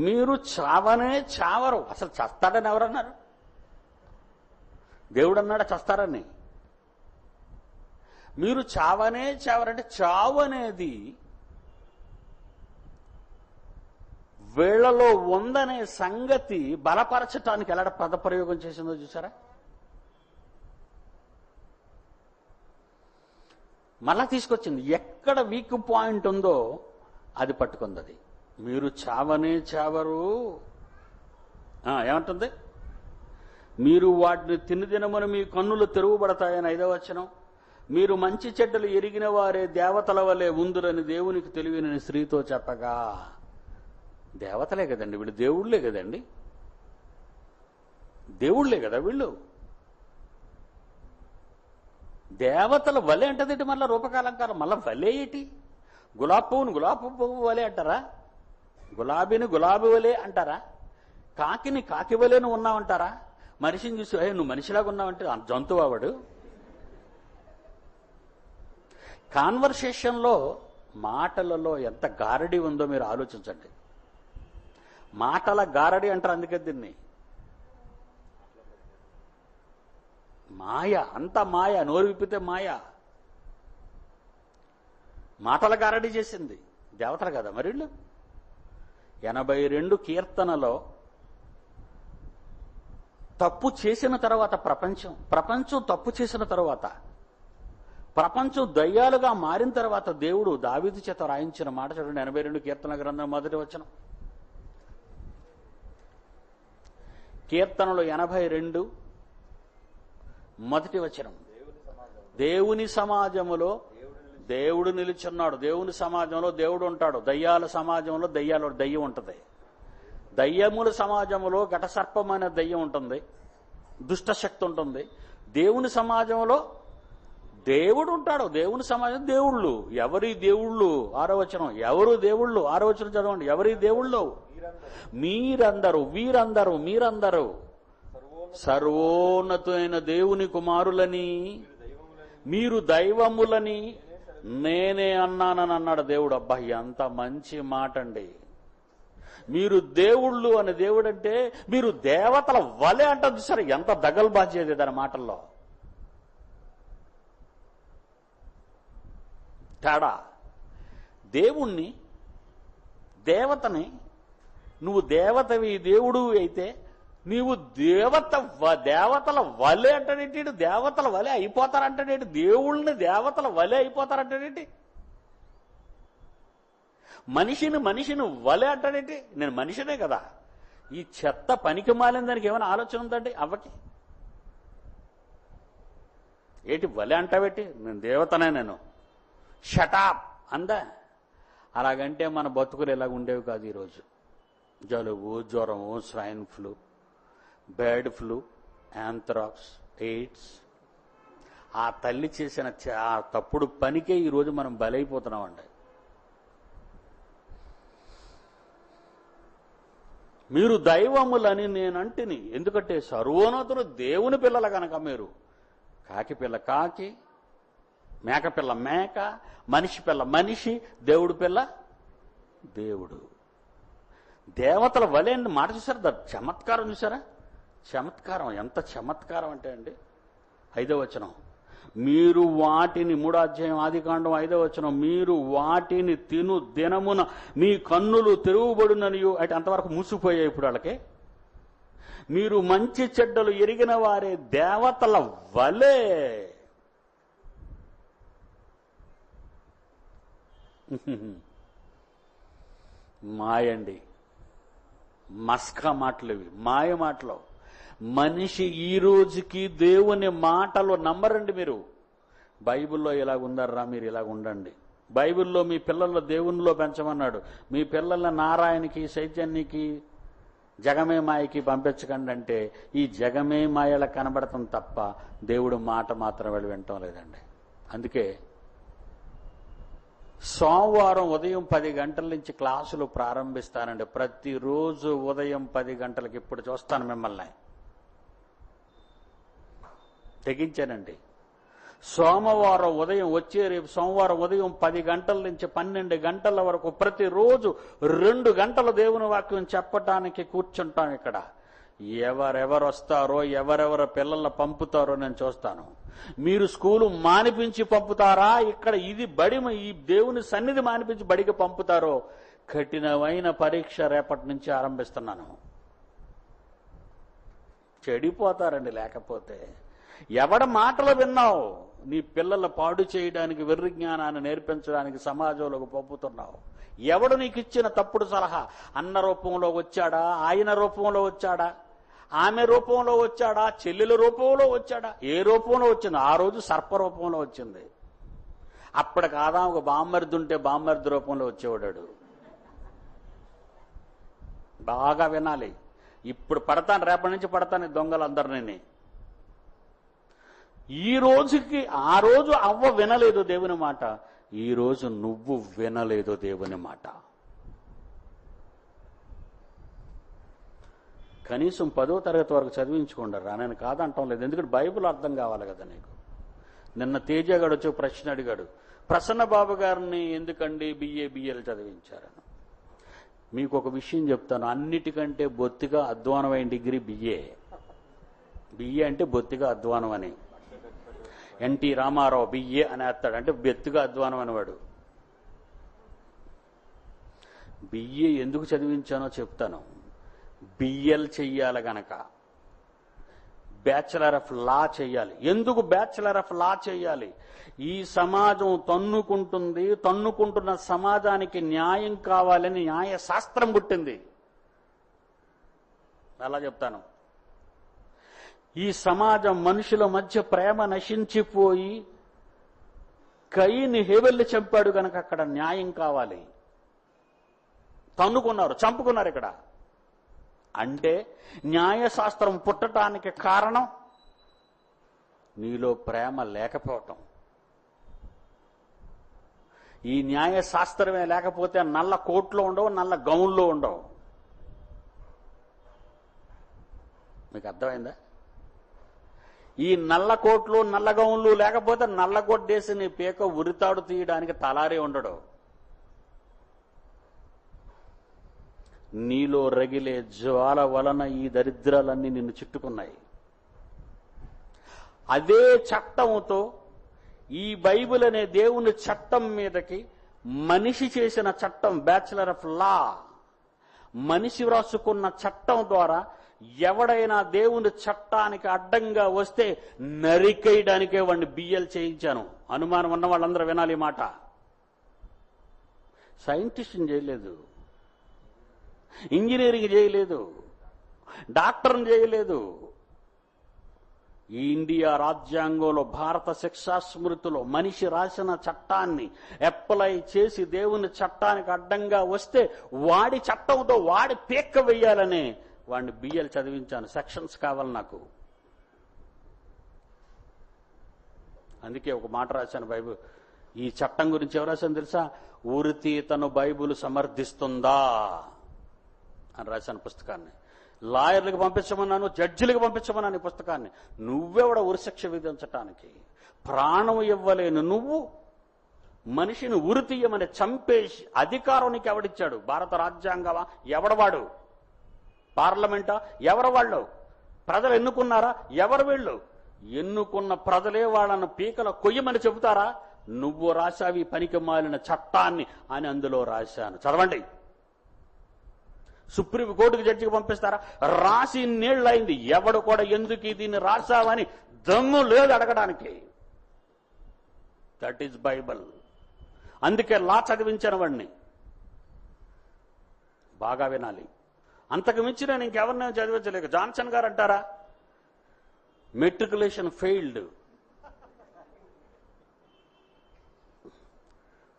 మీరు చావనే చావరు. అసలు చస్తాడని ఎవరన్నారు? దేవుడు అన్నాడా చస్తారని? మీరు చావనే చావరంటే చావు అనేది వీళ్లలో ఉందనే సంగతి బలపరచటానికి ఎలాంటి పదప్రయోగం చేసిందో చూసారా? మళ్ళా తీసుకొచ్చింది. ఎక్కడ వీక్ పాయింట్ ఉందో అది పట్టుకుంది. అది మీరు చావనే చావరు. ఏమంటుంది? మీరు వాటిని తినదినమని మీ కన్నులు తెరువబడతాయని 5వ వచనం. మీరు మంచి చెడ్డలు ఎరిగిన వారే దేవతల వలె ఉందురని దేవునికి తెలివినని స్త్రీతో చెప్పగా. దేవతలే కదండి వీళ్ళు, దేవుళ్లే కదండి, దేవుళ్లే కదా వీళ్ళు. దేవతల వలె అంటదేంటి? మళ్ళీ రూపకాలంకారం, మళ్ళీ వలే ఏంటి? గులాబీ పువ్వును గులాబీ పువ్వు వలె అంటారా? గులాబీని గులాబీ వలె అంటారా? కాకిని కాకి వలెను ఉన్నావంటారా? మనిషిని చూసి నువ్వు మనిషిలాగా ఉన్నావంటే జంతువు వాడు. కాన్వర్సేషన్లో మాటలలో ఎంత గారడి ఉందో మీరు ఆలోచించండి. మాటల గారడి అంటారు, అందుకే దీన్ని మాయ. అంత మాయ, నోరు విప్పితే మాయ. మాటల గారడి చేసింది. దేవతలు కదా మరి వీళ్ళు. 82 కీర్తనలో తప్పు చేసిన తర్వాత ప్రపంచం తప్పు చేసిన తర్వాత, ప్రపంచం దయ్యాలుగా మారిన తర్వాత దేవుడు దావీదు చేత రాయించిన మాట చూడండి. 82 కీర్తన గ్రంథం మొదటి వచనం. కీర్తనలు 82 మొదటి వచనం. దేవుని సమాజములో దేవుడు నిలుచున్నాడు. దేవుని సమాజంలో దేవుడు ఉంటాడు. దయ్యాల సమాజంలో దయ్యం ఉంటుంది. దయ్యముల సమాజంలో ఘటసర్పమైన దయ్యం ఉంటుంది, దుష్టశక్తి ఉంటుంది. దేవుని సమాజంలో దేవుడు ఉంటాడు. దేవుని సమాజం దేవుళ్ళు. ఎవరి దేవుళ్ళు? 6వ వచనం. ఎవరు దేవుళ్ళు? 6వ వచనం చదవండి. ఎవరి దేవుళ్ళు? మీరందరూ సర్వోన్నతమైన దేవుని కుమారులని, మీరు దైవములని నేనే అన్నానని అన్నాడు దేవుడు. అబ్బా, ఎంత మంచి మాట అండి. మీరు దేవుళ్ళు అని దేవుడు అంటే మీరు దేవతల వలె అంటారు. సరే, ఎంత దగల్బాజేది దాని మాటల్లో. తేడా. దేవుణ్ణి, దేవతని, నువ్వు దేవతవి దేవుడు అయితే నీవు దేవతల వలె అంటాడేంటి? దేవతల వలె అయిపోతారంటాడేంటి? దేవుళ్ళని దేవతల వలె అయిపోతారంటాడేంటి? మనిషిని వలె అంటాడేంటి? నేను మనిషినే కదా. ఈ చెత్త పనికి మాలిన దానికి ఏమైనా ఆలోచన ఉందండి అవ్వకి? ఏంటి వలె అంటావేటి? నేను దేవతనే, నేను షటాప్ అందా. అలాగంటే మన బతుకులు ఎలాగ ఉండేవి కాదు ఈరోజు. జలుబు, జ్వరము, swine flu, bird flu, anthrax, AIDS. ఆ తల్లి చేసిన ఆ తప్పుడు పనికే ఈరోజు మనం బలైపోతున్నామండి. మీరు దైవములని నేనంటిని. ఎందుకంటే సర్వోన్నతుడు దేవుని పిల్లల కనుక మీరు. కాకి పిల్ల కాకి, మేక పిల్ల మేక, మనిషి పిల్ల మనిషి, దేవుడు పిల్ల దేవుడు. దేవతల వలె మాట చూసారా? చమత్కారం చూసారా? చమత్కారం. ఎంత చమత్కారం అంటే అండి. 5వ వచనం. మీరు వాటిని, 3వ అధ్యాయం ఆదికాండం 5వ వచనం. మీరు వాటిని తిను దినమున మీ కన్నులు తెరువబడుననియు. అంటే అంతవరకు మూసిపోయాయి ఇప్పుడు వాళ్ళకి. మీరు మంచి చెడ్డలు ఎరిగిన వారే దేవతల వలె. మాయండి, మస్కా మాటలు ఇవి, మాయ మాటలు. మనిషి ఈ రోజుకి దేవుని మాటలు నమ్మరండి మీరు. బైబిల్లో ఇలాగ ఉందర్రా, మీరు ఇలాగ ఉండండి. బైబిల్లో మీ పిల్లల్లో దేవునిలో పెంచమన్నాడు. మీ పిల్లల్ని నారాయణకి, చైతన్యకి, జగమే మాయకి పంపించకండి అంటే ఈ జగమే మాయల కనబడతాం తప్ప దేవుడు మాట మాత్రం వాళ్ళు వినటం లేదండి. అందుకే సోమవారం ఉదయం 10 గంటల నుంచి క్లాసులు ప్రారంభిస్తానండి. ప్రతిరోజు ఉదయం 10 గంటలకి. ఇప్పుడు చూస్తాను మిమ్మల్ని, తెగించానండి. సోమవారం ఉదయం రేపు సోమవారం ఉదయం 10 గంటల నుంచి 12 గంటల వరకు ప్రతిరోజు 2 గంటలు దేవుని వాక్యం చెప్పటానికి కూర్చుంటాం ఇక్కడ. ఎవరెవరు వస్తారో, ఎవరెవరు పిల్లల పంపుతారో నేను చూస్తాను. మీరు స్కూలు మానిపించి పంపుతారా, ఇక్కడ ఇది బడి, ఈ దేవుని సన్నిధి మానిపించి బడికి పంపుతారో, కఠినమైన పరీక్ష రేపటి నుంచి ఆరంభిస్తున్నాను. చెడిపోతారండి. లేకపోతే ఎవడ మాటలు విన్నావు? నీ పిల్లల పాడు చేయడానికి, వెర్రి జ్ఞానాన్ని నేర్పించడానికి సమాజంలోకి పంపుతున్నావు. ఎవడు నీకు ఇచ్చిన తప్పుడు సలహా? అన్న రూపంలో వచ్చాడా, ఆయన రూపంలో వచ్చాడా, ఆమె రూపంలో వచ్చాడా, చెల్లెల రూపంలో వచ్చాడా? ఏ రూపంలో వచ్చింది? ఆ రోజు సర్ప రూపంలో వచ్చింది. అప్పటికి ఆదాము ఒక బామ్మర్ది ఉంటే బామ్మర్ది రూపంలో వచ్చేవాడాడు. బాగా వినాలి. ఇప్పుడు పడతాను, రేపటి నుంచి పడతాను దొంగలందరినీ. ఈ రోజుకి, ఆ రోజు అవ్వ వినలేదు దేవుని మాట, ఈ రోజు నువ్వు వినలేదు దేవుని మాట. కనీసం 10వ తరగతి వరకు చదివించుకుంటారా? నేను కాదంటాం లేదు. ఎందుకంటే బైబిల్ అర్థం కావాలి కదా నీకు. నిన్న తేజగాడు వచ్చి ప్రశ్న అడిగాడు, ప్రసన్న బాబు గారిని ఎందుకండి బిఏలు చదివించారని. మీకు ఒక విషయం చెప్తాను, అన్నిటికంటే బొత్తిగా అధ్వానమైన డిగ్రీ బిఏ అంటే బొత్తిగా అధ్వానం అని. ఎన్టీ రామారావు బిఏ అని వేస్తాడు అంటే బెత్తుగా అధ్వానం అనేవాడు. బిఏ ఎందుకు చదివించానో చెప్తాను. బిఎల్ చెయ్యాలి గనక, బ్యాచిలర్ ఆఫ్ లా చెయ్యాలి. ఎందుకు బ్యాచిలర్ ఆఫ్ లా చెయ్యాలి? ఈ సమాజం తన్నుకుంటుంది, తన్నుకుంటున్న సమాజానికి న్యాయం కావాలని న్యాయ శాస్త్రం పుట్టింది. అలా చెప్తాను. ఈ సమాజం మనుషుల మధ్య ప్రేమ నశించిపోయి కయీని హేబెల్ని చంపాడు గనక అక్కడ న్యాయం కావాలి. తన్నుకున్నారు, చంపుకున్నారు. ఇక్కడ అంటే న్యాయశాస్త్రం పుట్టడానికి కారణం నీలో ప్రేమ లేకపోవటం. ఈ న్యాయశాస్త్రమే లేకపోతే నల్ల కోట్లో ఉండవు, నల్ల గౌన్లో ఉండవు. మీకు అర్థమైందా? ఈ నల్ల కోట్లు నల్ల గౌన్లు లేకపోతే నల్ల కొట్టేసి నీ పీక ఉరితాడు తీయడానికి తలారే ఉండడు. నీలో రగిలే జ్వాల వలన ఈ దరిద్రాలన్నీ నిన్ను చుట్టుకున్నాయి. అదే చట్టంతో ఈ బైబిల్ అనే దేవుని చట్టం మీదకి మనిషి చేసిన చట్టం, బ్యాచిలర్ ఆఫ్ లా, మనిషి వ్రాసుకున్న చట్టం ద్వారా ఎవడైనా దేవుని చట్టానికి అడ్డంగా వస్తే నరికేయడానికే వాడిని బిఎల్ చేయించాను. అనుమానం ఉన్న వాళ్ళందరూ వినాలి మాట. సైంటిస్ట్ని చేయలేదు, ఇంజనీరింగ్ చేయలేదు, డాక్టర్ని చేయలేదు. ఈ ఇండియా రాజ్యాంగంలో, భారత శిక్షా స్మృతిలో మనిషి రాసిన చట్టాన్ని అప్లై చేసి దేవుని చట్టానికి అడ్డంగా వస్తే వాడి చట్టంతో వాడి పీక్క వెయ్యాలని వాడిని బిఎల్ చదివించాను. సెక్షన్స్ కావాలి నాకు. అందుకే ఒక మాట రాశాను బైబిల్. ఈ చట్టం గురించి ఎవరు రాశాను తెలుసా? ఉరితి తను బైబిల్ సమర్థిస్తుందా అని రాశాను పుస్తకాన్ని. లాయర్లకు పంపించమన్నాను, జడ్జిలకు పంపించమన్నాను ఈ పుస్తకాన్ని. నువ్వెవడ ఉరిశిక్ష విధించటానికి? ప్రాణం ఇవ్వలేను నువ్వు మనిషిని ఉరి తీయమని చంపేసి అధికారం నీకు ఎవడిచ్చాడు? భారత రాజ్యాంగమా? ఎవడవాడు? పార్లమెంటా? ఎవరు వాళ్ళు? ప్రజలు ఎన్నుకున్నారా? ఎవరు వీళ్ళు? ఎన్నుకున్న ప్రజలే వాళ్ళను పీకల కొయ్యమని చెబుతారా? నువ్వు రాశావి పనికి మాలిన చట్టాన్ని అని అందులో రాశాను. చదవండి. సుప్రీంకోర్టుకి జడ్జికి పంపిస్తారా? రాసి నీళ్లైంది. ఎవడు కూడా ఎందుకు దీన్ని రాశావని దమ్ము లేదు అడగడానికి. That is Bible. అందుకే లా చదివించిన వాడిని. బాగా వినాలి. అంతకు మించి నేను ఇంకెవరినో చదివించలేక. జాన్సన్ గారు అంటారా, మెట్రికులేషన్ ఫెయిల్డ్.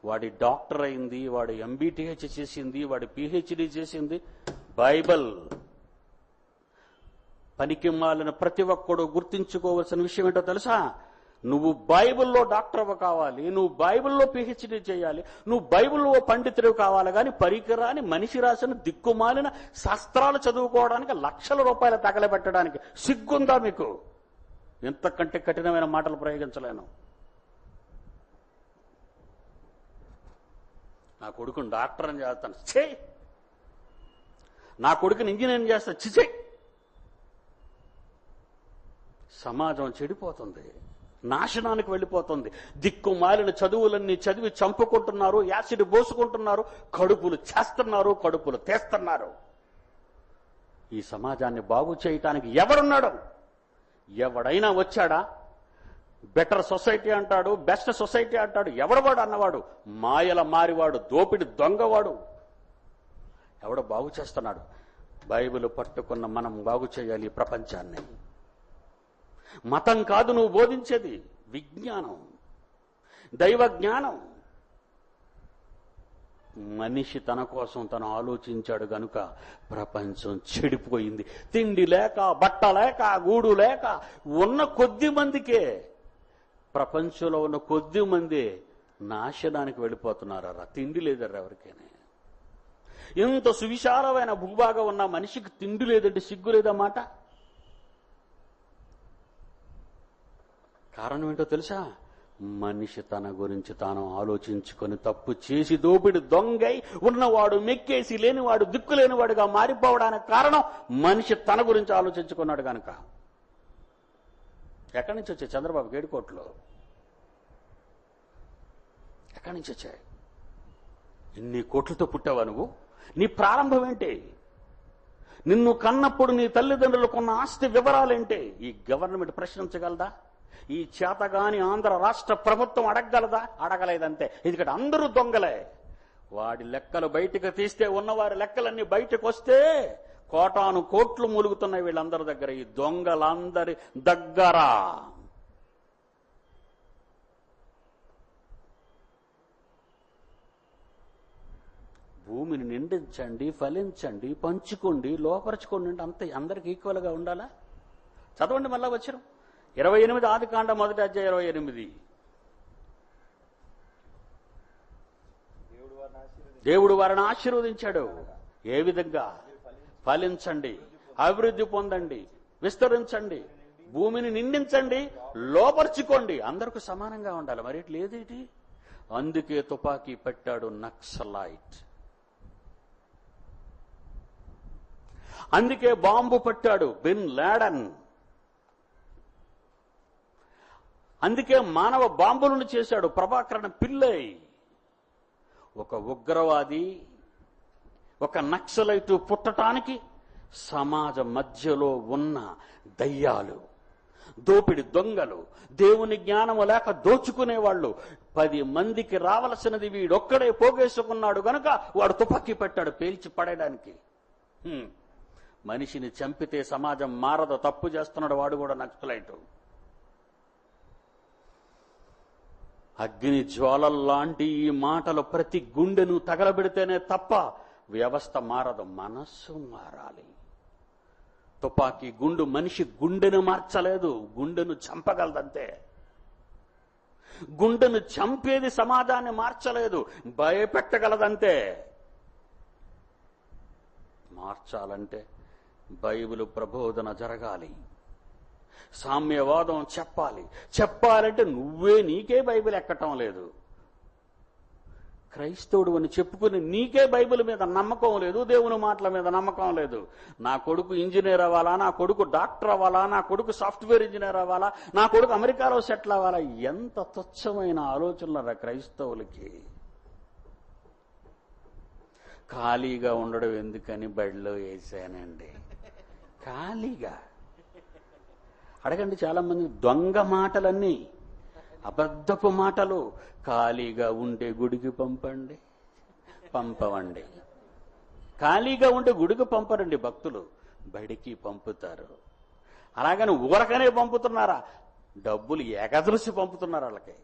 వాడి డాక్టర్ అయింది, వాడి ఎంబీటీహెచ్ చేసింది, వాడి పిహెచ్డి చేసింది బైబిల్. పనికి మాలిన ప్రతి ఒక్కడు గుర్తించుకోవాల్సిన విషయం ఏంటో తెలుసా? నువ్వు బైబిల్లో డాక్టర్ కావాలి, నువ్వు బైబిల్లో పిహెచ్డి చేయాలి, నువ్వు బైబిల్లో పండితుడు కావాలి. కానీ పరికరాని మనిషి రాసిన దిక్కుమాలిన శాస్త్రాలు చదువుకోవడానికి లక్షల రూపాయలు తగలబెట్టడానికి సిగ్గుందా మీకు? ఎంతకంటే కఠినమైన మాటలు ప్రయోగించలేను. నా కొడుకుని డాక్టర్ అని చేస్తాను, ఛే. నా కొడుకుని ఇంజనీరింగ్ చేస్తాను, చిచే. సమాజం చెడిపోతుంది, నాశనానికి వెళ్ళిపోతుంది. దిక్కుమాలిన చదువులన్నీ చదివి చంపుకుంటున్నారు, యాసిడ్ పోసుకుంటున్నారు, కడుపులు చేస్తున్నారు, కడుపులు తీస్తున్నారు. ఈ సమాజాన్ని బాగు చేయటానికి ఎవరున్నాడు? ఎవడైనా వచ్చాడా? బెటర్ సొసైటీ అంటాడు, బెస్ట్ సొసైటీ అంటాడు. ఎవడవాడు అన్నవాడు? మాయల మారివాడు, దోపిడి దొంగవాడు. ఎవడో బాగు చేస్తున్నాడు? బైబిల్ పట్టుకున్న మనం బాగు చేయాలి ఈ ప్రపంచాన్ని. మతం కాదు నువ్వు బోధించేది, విజ్ఞానం, దైవ జ్ఞానం. మనిషి తన కోసం తను ఆలోచించాడు గనుక ప్రపంచం చెడిపోయింది. తిండి లేక, బట్ట లేక, గూడు లేక ఉన్న కొద్ది మందికే, ప్రపంచంలో ఉన్న కొద్ది మంది నాశనానికి వెళ్ళిపోతున్నారా? తిండి లేదర్రా ఎవరికైనా. ఇంత సువిశాలమైన భూభాగం ఉన్న మనిషికి తిండి లేదంటే సిగ్గు లేదన్నమాట. కారణం ఏంటో తెలుసా? మనిషి తన గురించి తాను ఆలోచించుకొని తప్పు చేసి దోపిడి దొంగై ఉన్నవాడు మెక్కేసి లేనివాడు దిక్కులేనివాడుగా మారిపోవడానికి కారణం మనిషి తన గురించి ఆలోచించుకున్నాడు కనుక. ఎక్కడి నుంచి వచ్చాయి చంద్రబాబు 7 కోట్లు? ఎక్కడి నుంచి వచ్చాయి? ఇన్ని కోట్లతో పుట్టావా నువ్వు? నీ ప్రారంభం ఏంటి? నిన్ను కన్నప్పుడు నీ తల్లిదండ్రులకున్న ఆస్తి వివరాలేంటి? ఈ గవర్నమెంట్ ప్రశ్నించగలదా? ఈ చేతగాని ఆంధ్ర రాష్ట్ర ప్రభుత్వం అడగగలదా? అడగలేదంతే. ఎందుకంటే అందరూ దొంగలే. వాడి లెక్కలు బయటకు తీస్తే, ఉన్నవారి లెక్కలన్నీ బయటకు వస్తే కోటాను కోట్లు మూలుగుతున్నాయి వీళ్ళందరి దగ్గర, ఈ దొంగలందరి దగ్గర. భూమిని నిండించండి, ఫలించండి, పంచుకోండి, లోపరచుకోండి అంటే అంతే. అందరికి ఈక్వల్గా ఉండాలా? చదవండి మళ్ళా వచ్చిన 28 ఆదికాండ 1:28. దేవుడు వారిని ఆశీర్వదించాడు. ఏ విధంగా? ఫలించండి, అభివృద్ధి పొందండి, విస్తరించండి, భూమిని నిండించండి, లోపరుచుకోండి. అందరికీ సమానంగా ఉండాలి. మరి లేదేటి? అందుకే తుపాకీ పెట్టాడు నక్సలైట్. అందుకే బాంబు పట్టాడు బిన్ లాడెన్. అందుకే మానవ బాంబులను చేశాడు ప్రభాకరణ పిల్లై. ఒక ఉగ్రవాది, ఒక నక్సలైటు పుట్టటానికి సమాజం మధ్యలో ఉన్న దయ్యాలు, దోపిడి దొంగలు, దేవుని జ్ఞానము లేక దోచుకునేవాళ్లు, 10 మందికి రావలసినది వీడొక్కడే పోగేసుకున్నాడు గనుక వాడు తుపాకీ పెట్టాడు పేల్చి పడేయడానికి. మనిషిని చంపితే సమాజం మారదు. తప్పు చేస్తున్నాడు వాడు కూడా నక్సలైటు. అగ్ని జ్వాలల్లాంటి ఈ మాటలు ప్రతి గుండెను తగలబెడితేనే తప్ప వ్యవస్థ మారదు. మనస్సు మారాలి. తుపాకీ గుండు మనిషి గుండెను మార్చలేదు, గుండెను చంపగలదంతే. గుండెను చంపేది సమాజాన్ని మార్చలేదు, భయపెట్టగలదంతే. మార్చాలంటే బైబిల్ ప్రబోధన జరగాలి, సామ్యవాదం చెప్పాలి. చెప్పాలంటే నీకే బైబిల్ ఎక్కటం లేదు. క్రైస్తవుడు అని చెప్పుకుని నీకే బైబిల్ మీద నమ్మకం లేదు, దేవుని మాటల మీద నమ్మకం లేదు. నా కొడుకు ఇంజనీర్ అవ్వాలా, నా కొడుకు డాక్టర్ అవ్వాలా, నా కొడుకు సాఫ్ట్వేర్ ఇంజనీర్ అవ్వాలా, నా కొడుకు అమెరికాలో సెటిల్ అవ్వాలా. ఎంత తుచ్చమైన ఆలోచనలు క్రైస్తవులకి. ఖాళీగా ఉండడం ఎందుకని బడిలో వేసానండి. ఖాళీగా అడగండి. చాలా మంది దొంగ మాటలన్నీ, అబద్ధపు మాటలు. ఖాళీగా ఉంటే గుడికి పంపవండి. ఖాళీగా ఉంటే గుడికి పంపరండి భక్తులు, బడికి పంపుతారు. అలాగని ఊరకనే పంపుతున్నారా? డబ్బులు ఎగదృసి పంపుతున్నారు వాళ్ళకి.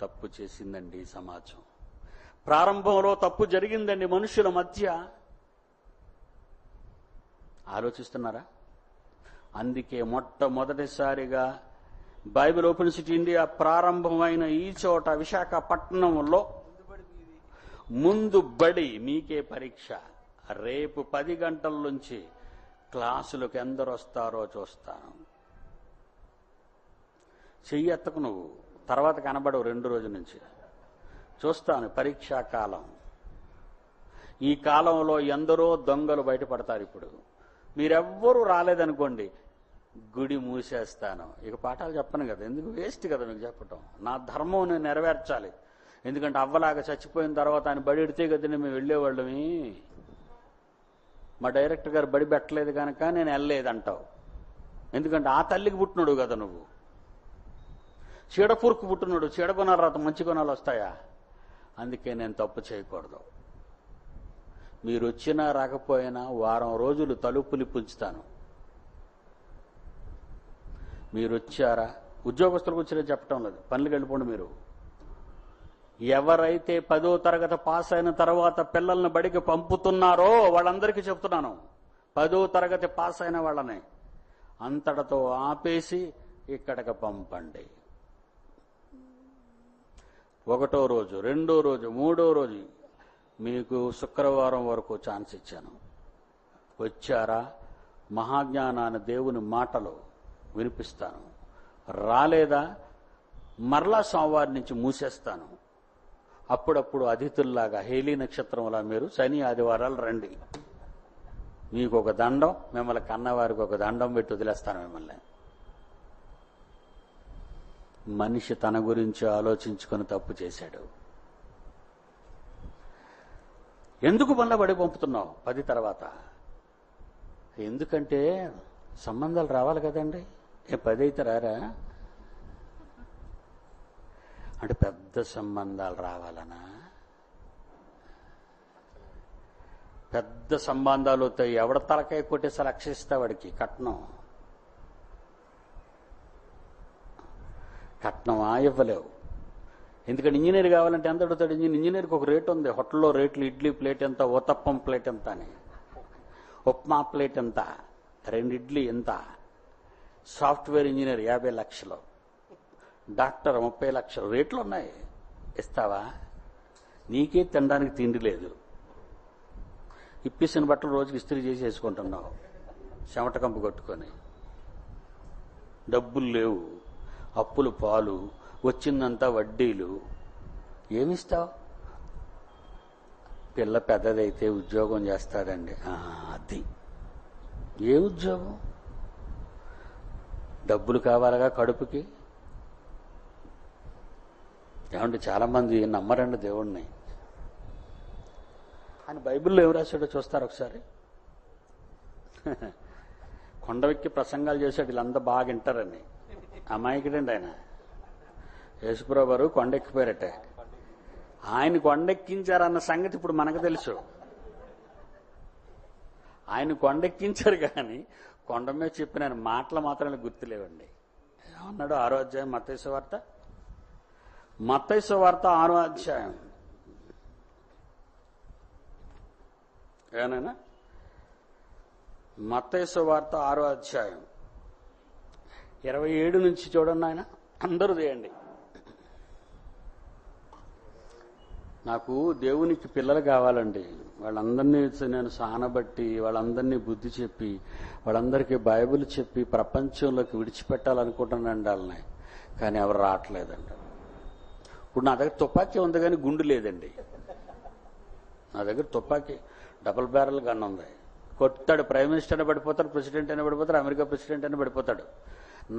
తప్పు చేసిందండి సమాజం. ప్రారంభంలో తప్పు జరిగిందండి మనుషుల మధ్య. ఆలోచిస్తున్నారా? అందుకే మొట్టమొదటిసారిగా బైబిల్ ఓపెన్ సిటీ ఇండియా ప్రారంభమైన ఈ చోట విశాఖపట్నంలో ముందు బడి మీకే పరీక్ష. రేపు 10 గంటల నుంచి క్లాసులకు ఎందరు వస్తారో చూస్తాను. చెయ్యెత్తకు నువ్వు, తర్వాత కనబడవు 2 రోజుల నుంచి. చూస్తాను పరీక్షా కాలం. ఈ కాలంలో ఎందరో దొంగలు బయటపడతారు. ఇప్పుడు మీరెవ్వరూ రాలేదనుకోండి, గుడి మూసేస్తాను. ఇక పాఠాలు చెప్పను కదా, ఎందుకు? వేస్ట్ కదా మీకు చెప్పటం. నా ధర్మం నేను నెరవేర్చాలి. ఎందుకంటే అవ్వలాగా చచ్చిపోయిన తర్వాత ఆయన బడి ఎడితే కదా మేము వెళ్ళేవాళ్ళమి. మా డైరెక్టర్ గారు బడి పెట్టలేదు కనుక నేను వెళ్ళలేదంటావు. ఎందుకంటే ఆ తల్లికి పుట్టినాడు కదా నువ్వు. చీడపూరుకు పుట్టినాడు, చీడకొనాల రాత మంచి కొనాలు వస్తాయా? అందుకే నేను తప్పు చేయకూడదు. మీరు వచ్చినా రాకపోయినా వారం రోజులు తలుపులు పుంచుతాను. మీరు వచ్చారా? ఉద్యోగస్తులకు వచ్చినా చెప్పటం లేదు, పనులకు వెళ్ళిపోండి. మీరు ఎవరైతే 10వ తరగతి పాస్ అయిన తర్వాత పిల్లల్ని బడికి పంపుతున్నారో వాళ్ళందరికీ చెప్తున్నాను, 10వ తరగతి పాస్ అయిన వాళ్ళని అంతటితో ఆపేసి ఇక్కడికి పంపండి. 1వ రోజు, 2వ రోజు, 3వ రోజు మీకు శుక్రవారం వరకు ఛాన్స్ ఇచ్చాను. వచ్చారా? మహాజ్ఞానాన్ని దేవుని మాటలు వినిపిస్తాను. రాలేదా? మరలా సోమవారం నుంచి మూసేస్తాను. అప్పుడప్పుడు అతిథుల్లాగా హేలీ నక్షత్రంలా మీరు శని ఆదివారాలు రండి. మీకు ఒక దండం, మిమ్మల్ని కన్నవారికి ఒక దండం పెట్టి వదిలేస్తాను మిమ్మల్ని. మనిషి తన గురించి ఆలోచించుకొని తప్పు చేశాడు. ఎందుకు మళ్ళా బడి పంపుతున్నావు 10 తర్వాత? ఎందుకంటే సంబంధాలు రావాలి కదండి. 10 అయితే రారా అంటే పెద్ద సంబంధాలు రావాలనా? పెద్ద సంబంధాలు అవుతాయి. ఎవడ తలకాయ కొట్టేసి రక్షిస్తా వాడికి కట్నమా ఇవ్వలేవు. ఎందుకంటే ఇంజనీర్ కావాలంటే ఎంత అడుగుతాడు? ఇంజనీర్కి ఒక రేటు ఉంది. హోటల్లో రేట్లు ఇడ్లీ ప్లేట్ ఎంత, ఊతప్పం ప్లేట్ ఎంత అని, ఉప్మా ప్లేట్ ఎంత, 2 ఇడ్లీ ఎంత. సాఫ్ట్వేర్ ఇంజనీర్ 50 లక్షలు, డాక్టర్ 30 లక్షలు, రేట్లు ఉన్నాయి. ఇస్తావా? నీకే తినడానికి తిండి లేదు. ఇప్పిసిన బట్టలు రోజుకి ఇస్త్రీ చేసి వేసుకుంటున్నావు చెమట కంపు కొట్టుకొని. డబ్బులు లేవు, అప్పులు పాలు, వచ్చిందంతా వడ్డీలు. ఏమిస్తావు? పిల్ల పెద్దదైతే ఉద్యోగం చేస్తాడండి. అది ఏ ఉద్యోగం? డబ్బులు కావాలగా కడుపుకి. ఏమంటే చాలా మంది నమ్మరండి దేవుణ్ణి అని. బైబిల్లో ఏం రాశాడో చూస్తారు ఒకసారి. కొండవెక్కి ప్రసంగాలు చేశాడు, వీళ్ళంతా బాగా వింటారని. అమాయకుడండి ఆయన. యేసుప్రభు గారు కొండెక్కిపోయారట. ఆయన కొండెక్కించారన్న సంగతి ఇప్పుడు మనకు తెలుసు. ఆయన కొండెక్కించారు కానీ కొండ మీద చెప్పిన మాటలు మాత్రమే గుర్తులేవండి. ఏమన్నాడు? 6వ అధ్యాయం మత్తయి సువార్త, 6వ అధ్యాయం. ఏనైనా మత్తయి సువార్త 6వ అధ్యాయం 27 నుంచి చూడండి. ఆయన అందరూ చేయండి. నాకు దేవునికి పిల్లలు కావాలండి. వాళ్ళందరినీ నేను సానబట్టి, వాళ్ళందరినీ బుద్ధి చెప్పి, వాళ్ళందరికీ బైబిల్ చెప్పి ప్రపంచంలోకి విడిచిపెట్టాలనుకుంటున్నానండి వాళ్ళని. కానీ ఎవరు రావట్లేదండి. ఇప్పుడు నా దగ్గర తుపాకీ ఉంది కానీ గుండు లేదండి. నా దగ్గర తుపాకీ డబుల్ బ్యారెల్ గన్ ఉంది. కొట్టాడు, ప్రైమ్ మినిస్టర్ అయినా పడిపోతాడు, ప్రెసిడెంట్ అయినా పడిపోతాడు, అమెరికా ప్రెసిడెంట్ అయినా పడిపోతాడు.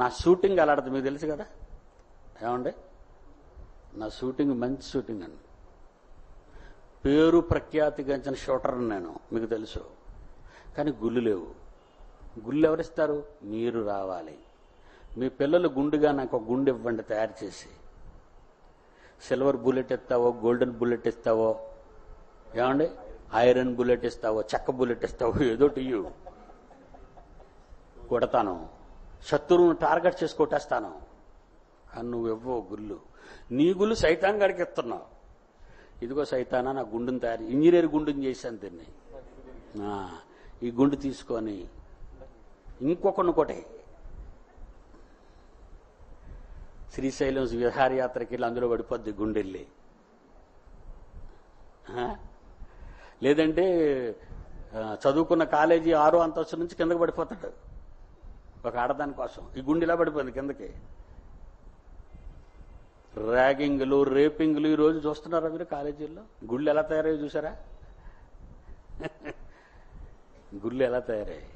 నా షూటింగ్ అలాంటిది మీకు తెలుసు కదా. ఏమండి, నా షూటింగ్ మంచి షూటింగ్ అండి. పేరు ప్రఖ్యాతిగాంచిన షూటర్ నేను, మీకు తెలుసు. కానీ గుళ్ళు లేవు. గుళ్ళు ఎవరిస్తారు? మీరు రావాలి. మీ పిల్లలు గుండుగా నాకు ఒక గుండు ఇవ్వండి తయారు చేసి. సిల్వర్ బుల్లెట్ ఇస్తావో, గోల్డెన్ బుల్లెట్ ఇస్తావో, ఏమండి ఐరన్ బుల్లెట్ ఇస్తావో, చెక్క బుల్లెట్ ఇస్తావో, ఏదోటి ఇయ్యు, కొడతాను. శత్రువును టార్గెట్ చేసి కొట్టేస్తాను. కానీ నువ్వు ఇవ్వవు గుళ్ళు. నీ గుళ్ళు సైతాన్ గారికి ఇస్తున్నావు. ఇదిగో సైతానా, నా గుండును తయారు, ఇంజనీర్ గుండుని చేశాను దీన్ని. ఈ గుండు తీసుకొని ఇంకొకరిని కొట్టే. శ్రీశైలం విహారయాత్రకి వెళ్ళి అందులో పడిపోద్ది గుండెళ్ళి. లేదంటే చదువుకున్న కాలేజీ 6వ అంతస్తు నుంచి కిందకి పడిపోతాడు ఒక ఆడదాని కోసం. ఈ గుండెలా పడిపోయింది కిందకి. ర్యాగింగ్లు, రేపింగ్లు ఈ రోజు చూస్తున్నారా మీరు కాలేజీల్లో? గుళ్ళు ఎలా తయారయ్యో చూసారా? గుళ్ళు ఎలా తయారయ్యాయి?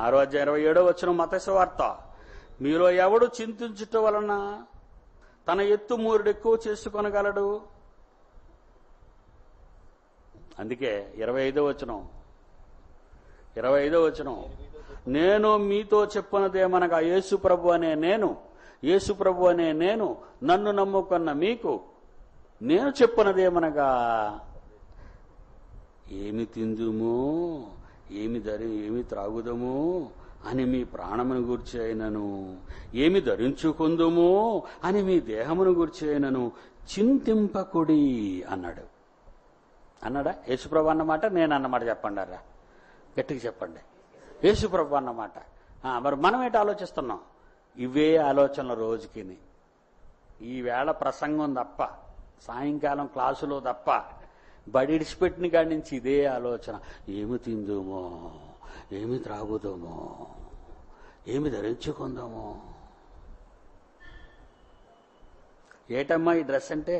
6వ అధ్యాయం 27వ వచనం మత్తయి సువార్త, మీలో ఎవడు చింతించుట వలన తన ఎత్తు మూరుడు ఎక్కువ చేసుకొనగలడు? అందుకే 25వ వచనం, నేను మీతో చెప్పినదేమనగా యేసు ప్రభు అనే నేను నన్ను నమ్ముకున్న మీకు నేను చెప్పినదేమనగా, ఏమి తిందుము, ఏమి త్రాగుదము అని మీ ప్రాణమును గూర్చి అయినను, ఏమి ధరించుకుందుము అని మీ దేహమును గూర్చి అయినను చింతింపకుడి అన్నాడు. అన్నాడా? యేసుప్రభు అన్నమాట, నేను అన్నమాట చెప్పండారా? గట్టిగా చెప్పండి. యేసుప్రభు అన్నమాట. మరి మనం ఏంటి ఆలోచిస్తున్నాం? ఇవే ఆలోచనలు రోజుకి. ఈ వేళ ప్రసంగం తప్ప, సాయంకాలం క్లాసులో తప్ప, బడి ఇడిచిపెట్టిన కాడి నుంచి ఇదే ఆలోచన. ఏమి తిందుమో, ఏమి త్రాగుదామో, ఏమి ధరించుకుందామో. ఏటమ్మా ఈ డ్రెస్ అంటే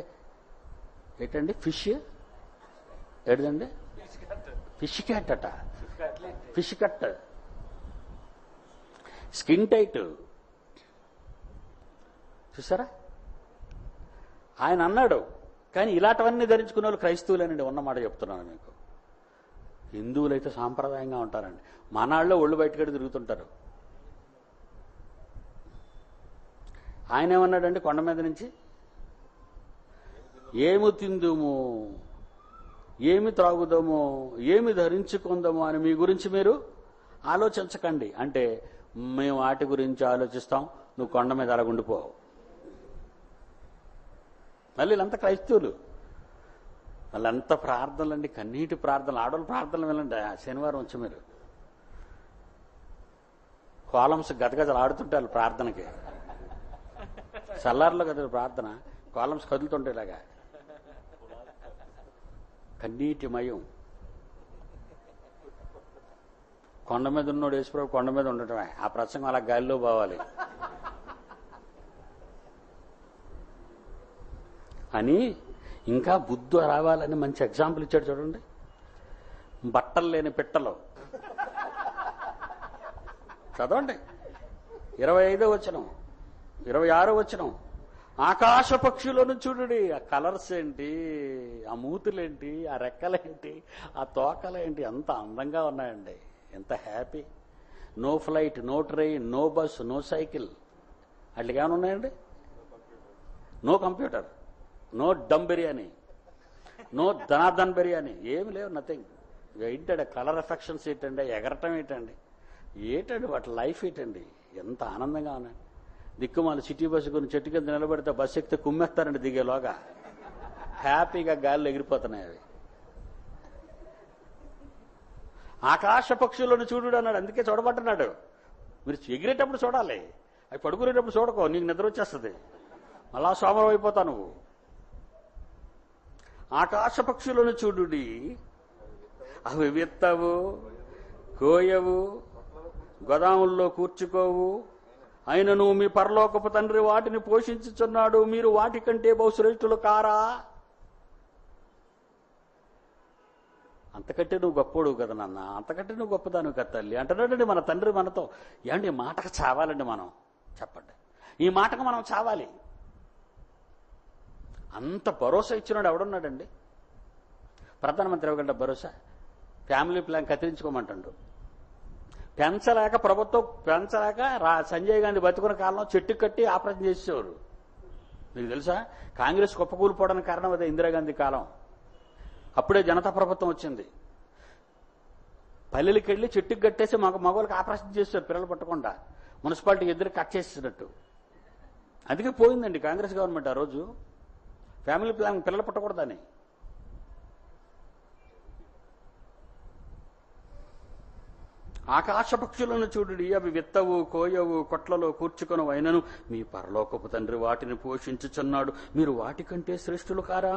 ఏటండి? ఫిష్ ఏదండి? ఫిష్ క్యాట్ అట. Fish cut, skin tight. చూసారా? ఆయన అన్నాడు. కానీ ఇలాంటివన్నీ ధరించుకునే వాళ్ళు క్రైస్తవులేనండి, ఉన్నమాట చెప్తున్నాను మీకు. హిందువులైతే సాంప్రదాయంగా ఉంటారండి. మనాళ్ళలో ఒళ్ళు బయటకడి తిరుగుతుంటారు. ఆయన ఏమన్నాడండి కొండ మీద నుంచి? ఏమి తిందుము, ఏమి త్రాగుదామో, ఏమి ధరించుకుందామో అని మీ గురించి మీరు ఆలోచించకండి. అంటే మేము వాటి గురించి ఆలోచిస్తాం, నువ్వు కొండ మీద అలాగుండిపో. మళ్ళీ వీళ్ళంతా క్రైస్తవులు, వాళ్ళంతా ప్రార్థనలు అండి, కన్నీటి ప్రార్థనలు. ఆడవాళ్ళు ప్రార్థనలు వెళ్ళండి శనివారం వచ్చి మీరు. కాలమ్స్ గదగదలు ఆడుతుంటారు ప్రార్థనకి. సల్లార్లో కదా ప్రార్థన, కాలమ్స్ కదులుతుంటే ఇలాగా కన్నీటిమయం. కొండ మీద ఉన్నోడు యేసుప్రభు కొండ మీద ఉండటమే. ఆ ప్రసంగం అలా గాలిలో పోవాలి అని. ఇంకా బుద్ధు రావాలని మంచి ఎగ్జాంపుల్ ఇచ్చాడు చూడండి. బట్టలు లేని పిట్టలు. చదవండి 25వ వచనం, 26వ వచనం. ఆకాశ పక్షులను చూడండి, ఆ కలర్స్ ఏంటి, ఆ మూతులేంటి, ఆ రెక్కలేంటి, ఆ తోకలేంటి, ఎంత అందంగా ఉన్నాయండి, ఎంత happy. No flight, no train, no bus, no cycle, అట్లా ఏమైనా ఉన్నాయండి? No computer, no dum biryani, no dhanadhan biryani, ఏమి లేవు, నథింగ్. ఏంటండి కలర్ ఎఫెక్షన్స్ ఏంటండి, ఎగరటం ఏంటండి, ఏంటండి వాటి లైఫ్ ఏంటండి, ఎంత ఆనందంగా ఉన్నాయి. దిక్కుమాలి సిటీ బస్సు కొన్ని చెట్టు కింద నిలబడితే బస్సు ఎక్కితే కుమ్మేస్తారండి దిగేలోగా. హ్యాపీగా గాలిలో ఎగిరిపోతున్నాయి అవి. ఆకాశ పక్షులను చూడు అన్నాడు, అందుకే చూడబట్టున్నాడు. మీరు ఎగిరేటప్పుడు చూడాలి, అవి పడుకునేటప్పుడు చూడకో, నీకు నిద్ర వచ్చేస్తుంది, మళ్ళా సోమరం అయిపోతావు నువ్వు. ఆకాశ పక్షులను చూడుడి, అవి విత్తవు, కోయవు, గోదాముల్లో కూర్చుకోవు, అయినను మీ పరలోకపు తండ్రి వాటిని పోషించుచున్నాడు, మీరు వాటికంటే బహుశ్రేష్ఠులు కారా? అంతకంటే నువ్వు గొప్పోడు కదా నాన్న, అంతకంటే నువ్వు గొప్పదాను కదా తల్లి అంటున్నాడండి మన తండ్రి మనతో. ఏమండి ఈ మాటకు చావాలండి మనం, చెప్పండి, ఈ మాటకు మనం చావాలి. అంత భరోసా ఇచ్చినాడు ఎవడున్నాడండి? ప్రధానమంత్రి ఇవ్వగలట భరోసా? Family plan కత్తిరించుకోమంటాడు. పెంచలేక, ప్రభుత్వం పెంచలేక సంజయ్ గాంధీ బతుకున్న కాలంలో చెట్టు కట్టి ఆపరేషన్ చేసేవారు. మీకు తెలుసా? కాంగ్రెస్ కుప్పకూలిపోవడానికి కారణం అదే, ఇందిరాగాంధీ కాలం. అప్పుడే జనతా ప్రభుత్వం వచ్చింది. పల్లెలకి వెళ్ళి చెట్టుకు కట్టేసి మగవాళ్ళకి ఆపరేషన్ చేసేవారు పిల్లలు పట్టకుండా, మున్సిపాలిటీకి ఎదురు కట్ చేసేసినట్టు. అందుకే పోయిందండి కాంగ్రెస్ గవర్నమెంట్ ఆ రోజు. ఫ్యామిలీ ప్లాన్ పిల్లలు పుట్టకూడదని. ఆకాశ పక్షులను చూడుడి, అవి విత్తవు, కోయవు, కొట్లలో కూర్చుకొను, అయినను మీ పరలోకపు తండ్రి వాటిని పోషించుచున్నాడు, మీరు వాటికంటే శ్రేష్ఠులు కారా?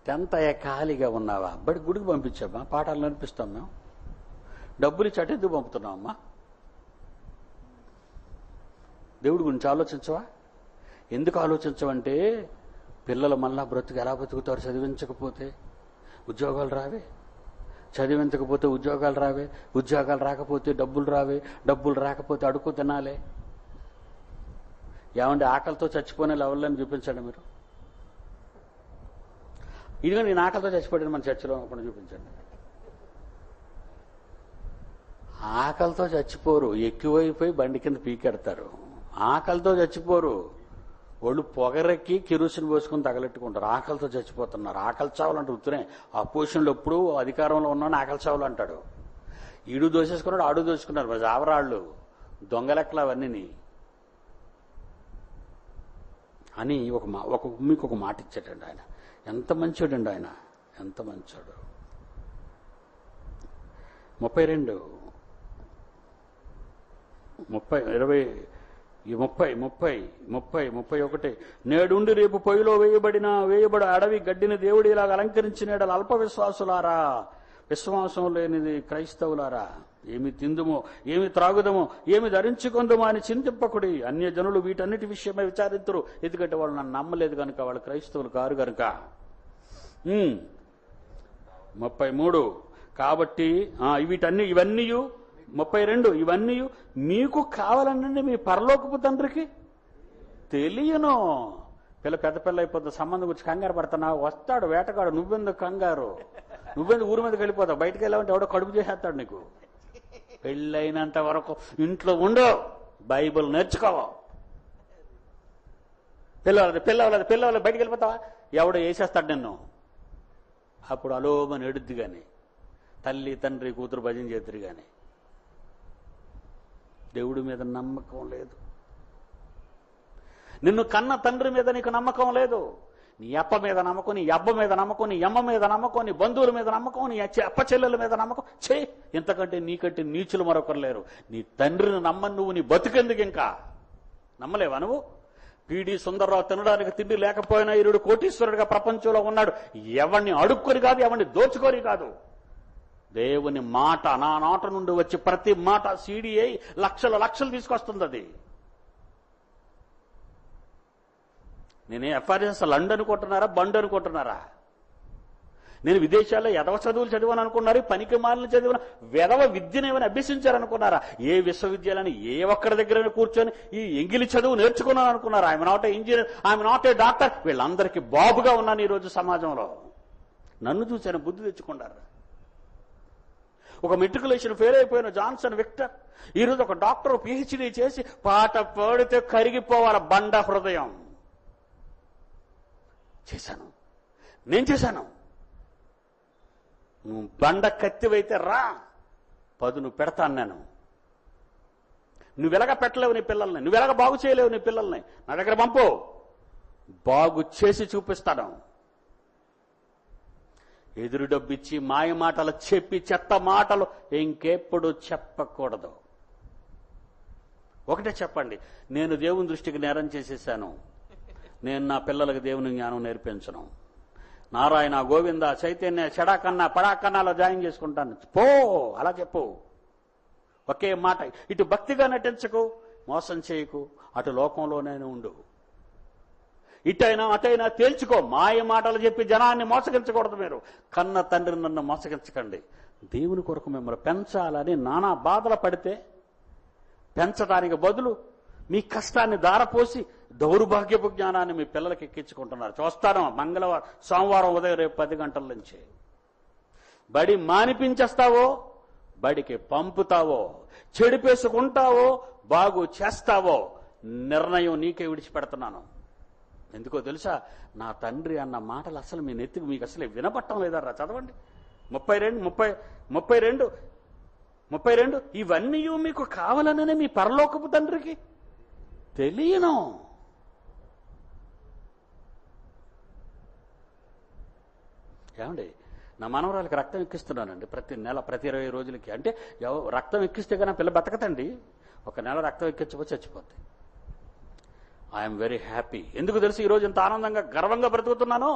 10th ఖాళీగా ఉన్నావా? బడి గుడికి పంపించామా, పాఠాలు నేర్పిస్తాం మేము, డబ్బులు ఇచ్చి అటు ఎందుకు పంపుతున్నామమ్మా? దేవుడి గురించి ఆలోచించవా? ఎందుకు ఆలోచించవంటే, పిల్లలు మళ్ళా బ్రతుకు ఎలా బ్రతుకుతారు చదివించకపోతే? ఉద్యోగాలు రావే, చదివించకపోతే ఉద్యోగాలు రావే, ఉద్యోగాలు రాకపోతే డబ్బులు రావే, డబ్బులు రాకపోతే అడుగు తినాలే. ఏమంటే ఆకలితో చచ్చిపోయిన లెవెల్ని చూపించండి మీరు. ఇదిగో నేను ఆకలితో చచ్చిపోయాను మన చర్చిలో అప్పుడు చూపించండి. ఆకలితో చచ్చిపోరు, ఎక్కువైపోయి బండి కింద పీకెడతారు. ఆకలితో చచ్చిపోరు, వాళ్ళు పొగరెక్కి కిరోసిన్ పోసుకుని తగలెట్టుకుంటారు. ఆకలితో చచ్చిపోతున్నారు. ఆకలి చావులు ఉత్తరే. అపోజిషన్లో ఎప్పుడు అధికారంలో ఉన్నాను ఆకలి చావులు అంటాడు. ఈడు దోసేసుకున్నాడు, ఆడు దోసుకున్నారు, మరి ఆవరాళ్ళు దొంగలెక్కలు అవన్నీ అని మీకు ఒక మాట ఇచ్చాడండి ఆయన. ఎంత మంచోడండి ఆయన, ఎంత మంచోడు. 32 31 నేడుండి రేపు పొయ్యిలో వేయబడి అడవి గడ్డిని దేవుడి ఇలాగ అలంకరించినేడు అల్ప విశ్వాసులారా, విశ్వాసం లేనిది క్రైస్తవులారా, ఏమి తిందుమో, ఏమి త్రాగుదమో, ఏమి ధరించుకుందమో అని చింతింపకుడి. అన్యజనులు వీటన్నిటి విషయమై విచారిద్దరు, ఎందుకంటే వాళ్ళు నన్ను నమ్మలేదు కనుక, వాళ్ళు క్రైస్తవులు కారు కనుక. 33 కాబట్టి ఇవన్నీ 32 ఇవన్నీ మీకు కావాలనండి మీ పరలోకపు తండ్రికి తెలియను. పెద్ద పిల్ల అయిపోద్ది, సంబంధం గురించి కంగారు పడుతున్నావు, వస్తాడు వేటగాడు, నువ్వెందుకు కంగారు, నువ్వెందుకు ఊరి మీదకి వెళ్ళిపోతావు, బయటకు వెళ్ళావంటే ఎవడో కడుపు చేసేస్తాడు నీకు. పెళ్ళైనంత వరకు ఇంట్లో ఉండు, బైబిల్ నేర్చుకోవా. పిల్లవాళ్ళది బయటికి వెళ్ళిపోతావా, ఎవడో వేసేస్తాడు నిన్ను. అప్పుడు అలోమని ఎడుద్ది గాని, తల్లి తండ్రి కూతురు భజన చేద్దరు గాని. దేవుడి మీద నమ్మకం లేదు, నిన్ను కన్న తండ్రి మీద నీకు నమ్మకం లేదు, నీ అప్ప మీద నమ్మకం, నీ అబ్బ మీద నమ్మకం, నీ అమ్మ మీద నమ్మకం, నీ బంధువుల మీద నమ్మకం, నీ అప్ప చెల్లెల మీద నమ్మకం. ఇంతకంటే నీకంటే నీచులు మరొకరు లేరు. నీ తండ్రిని నమ్మని నువ్వు నీ బతుకెందుకు ఇంకా నమ్మలేవా నువ్వు? పీడి సుందరరావు తినడానికి తిండి లేకపోయినా ఈరుడు కోటీశ్వరుడిగా ప్రపంచంలో ఉన్నాడు. ఎవరిని అడుక్కొని కాదు, ఎవరిని దోచుకొని కాదు. దేవుని మాట, నా నోట నుండి వచ్చి ప్రతి మాట సీడీ అయి లక్షలు తీసుకొస్తుంది. అది నేనే ఎఫ్ఆర్ఎస్ లండన్ అనుకుంటున్నారా, బండ్ అనుకుంటున్నారా? నేను విదేశాల్లో ఎదవ చదువులు చదివాను అనుకున్నారు, పనికి మాలిన చదివిన వెదవ విద్యను ఏమైనా అభ్యసించారనుకున్నారా? ఏ విశ్వవిద్యాలయాన్ని ఏ ఒక్కడి దగ్గర కూర్చొని ఈ ఎంగిలి చదువు నేర్చుకున్నాను అనుకున్నారా? I'm not a engineer, I'm not a doctor. వీళ్ళందరికీ బాబుగా ఉన్నాను ఈరోజు సమాజంలో. నన్ను చూశాను, బుద్ధి తెచ్చుకున్నారు. ఒక మెట్రికులేషన్ ఫెయిల్ అయిపోయిన జాన్సన్ విక్టర్ ఈరోజు ఒక డాక్టర్ పిహెచ్డీ చేసి పాట పాడితే కరిగిపోవాలి బండ హృదయం. నేను చేశాను. నువ్వు బండ కత్తివైతే రా, పదును పెడతాను నేను. నువ్వెలాగా పెట్టలేవు నీ పిల్లల్ని, నువ్వెలాగా బాగు చేయలేవు నీ పిల్లల్ని, నా దగ్గర పంపు, బాగు చేసి చూపిస్తాను. ఎదురు డబ్బిచ్చి మాయ మాటలు చెప్పి చెత్త మాటలు ఇంకెప్పుడు చెప్పకూడదు. ఒకటే చెప్పండి, నేను దేవుని దృష్టికి నేరం చేసేసాను, నేను నా పిల్లలకు దేవుని జ్ఞానం నేర్పించను. నారాయణ, గోవింద, చైతన్య, చెడాకన్నా పడాకన్నాలో జాయిన్ చేసుకుంటాను పో, అలా చెప్పు. ఒకే మాట. ఇటు భక్తిగా నటించకు, మోసం చేయకు, అటు లోకంలోనే ఉండు. ఇటైనా అటైనా తేల్చుకో. మాయ మాటలు చెప్పి జనాన్ని మోసగించకూడదు. మీరు కన్న తండ్రి నన్ను మోసగించకండి. దేవుని కొరకు మిమ్మల్ని పెంచాలని నానా బాధలు పడితే పెంచడానికి బదులు మీ కష్టాన్ని దారపోసి దౌర్భాగ్యపు జ్ఞానాన్ని మీ పిల్లలకి ఎక్కించుకుంటున్నారు. చూస్తాను మంగళవారం, సోమవారం ఉదయం రేపు 10 గంటల నుంచి. బడి మానిపించేస్తావో, బడికి పంపుతావో, చెడిపేసుకుంటావో, బాగు చేస్తావో నిర్ణయం నీకే విడిచిపెడుతున్నాను. ఎందుకో తెలుసా? నా తండ్రి అన్న మాటలు అసలు మీ నెత్తికి మీకు అసలు వినపట్టం లేదరా. చదవండి 32 ఇవన్నీ మీకు కావాలననే మీ పరలోకపు తండ్రికి తెలియను. ఏమండి, నా మనవరాలకి రక్తం ఎక్కిస్తున్నానండి ప్రతి నెల, ప్రతి 20 రోజులకి. అంటే రక్తం ఎక్కిస్తే కానీ పిల్ల బతకతండి. ఒక నెల రక్తం ఎక్కించబో చచ్చిపోద్ది. I'm very happy. ఎందుకు తెలుసు ఈరోజు ఇంత ఆనందంగా గర్వంగా బ్రతుకుతున్నానో?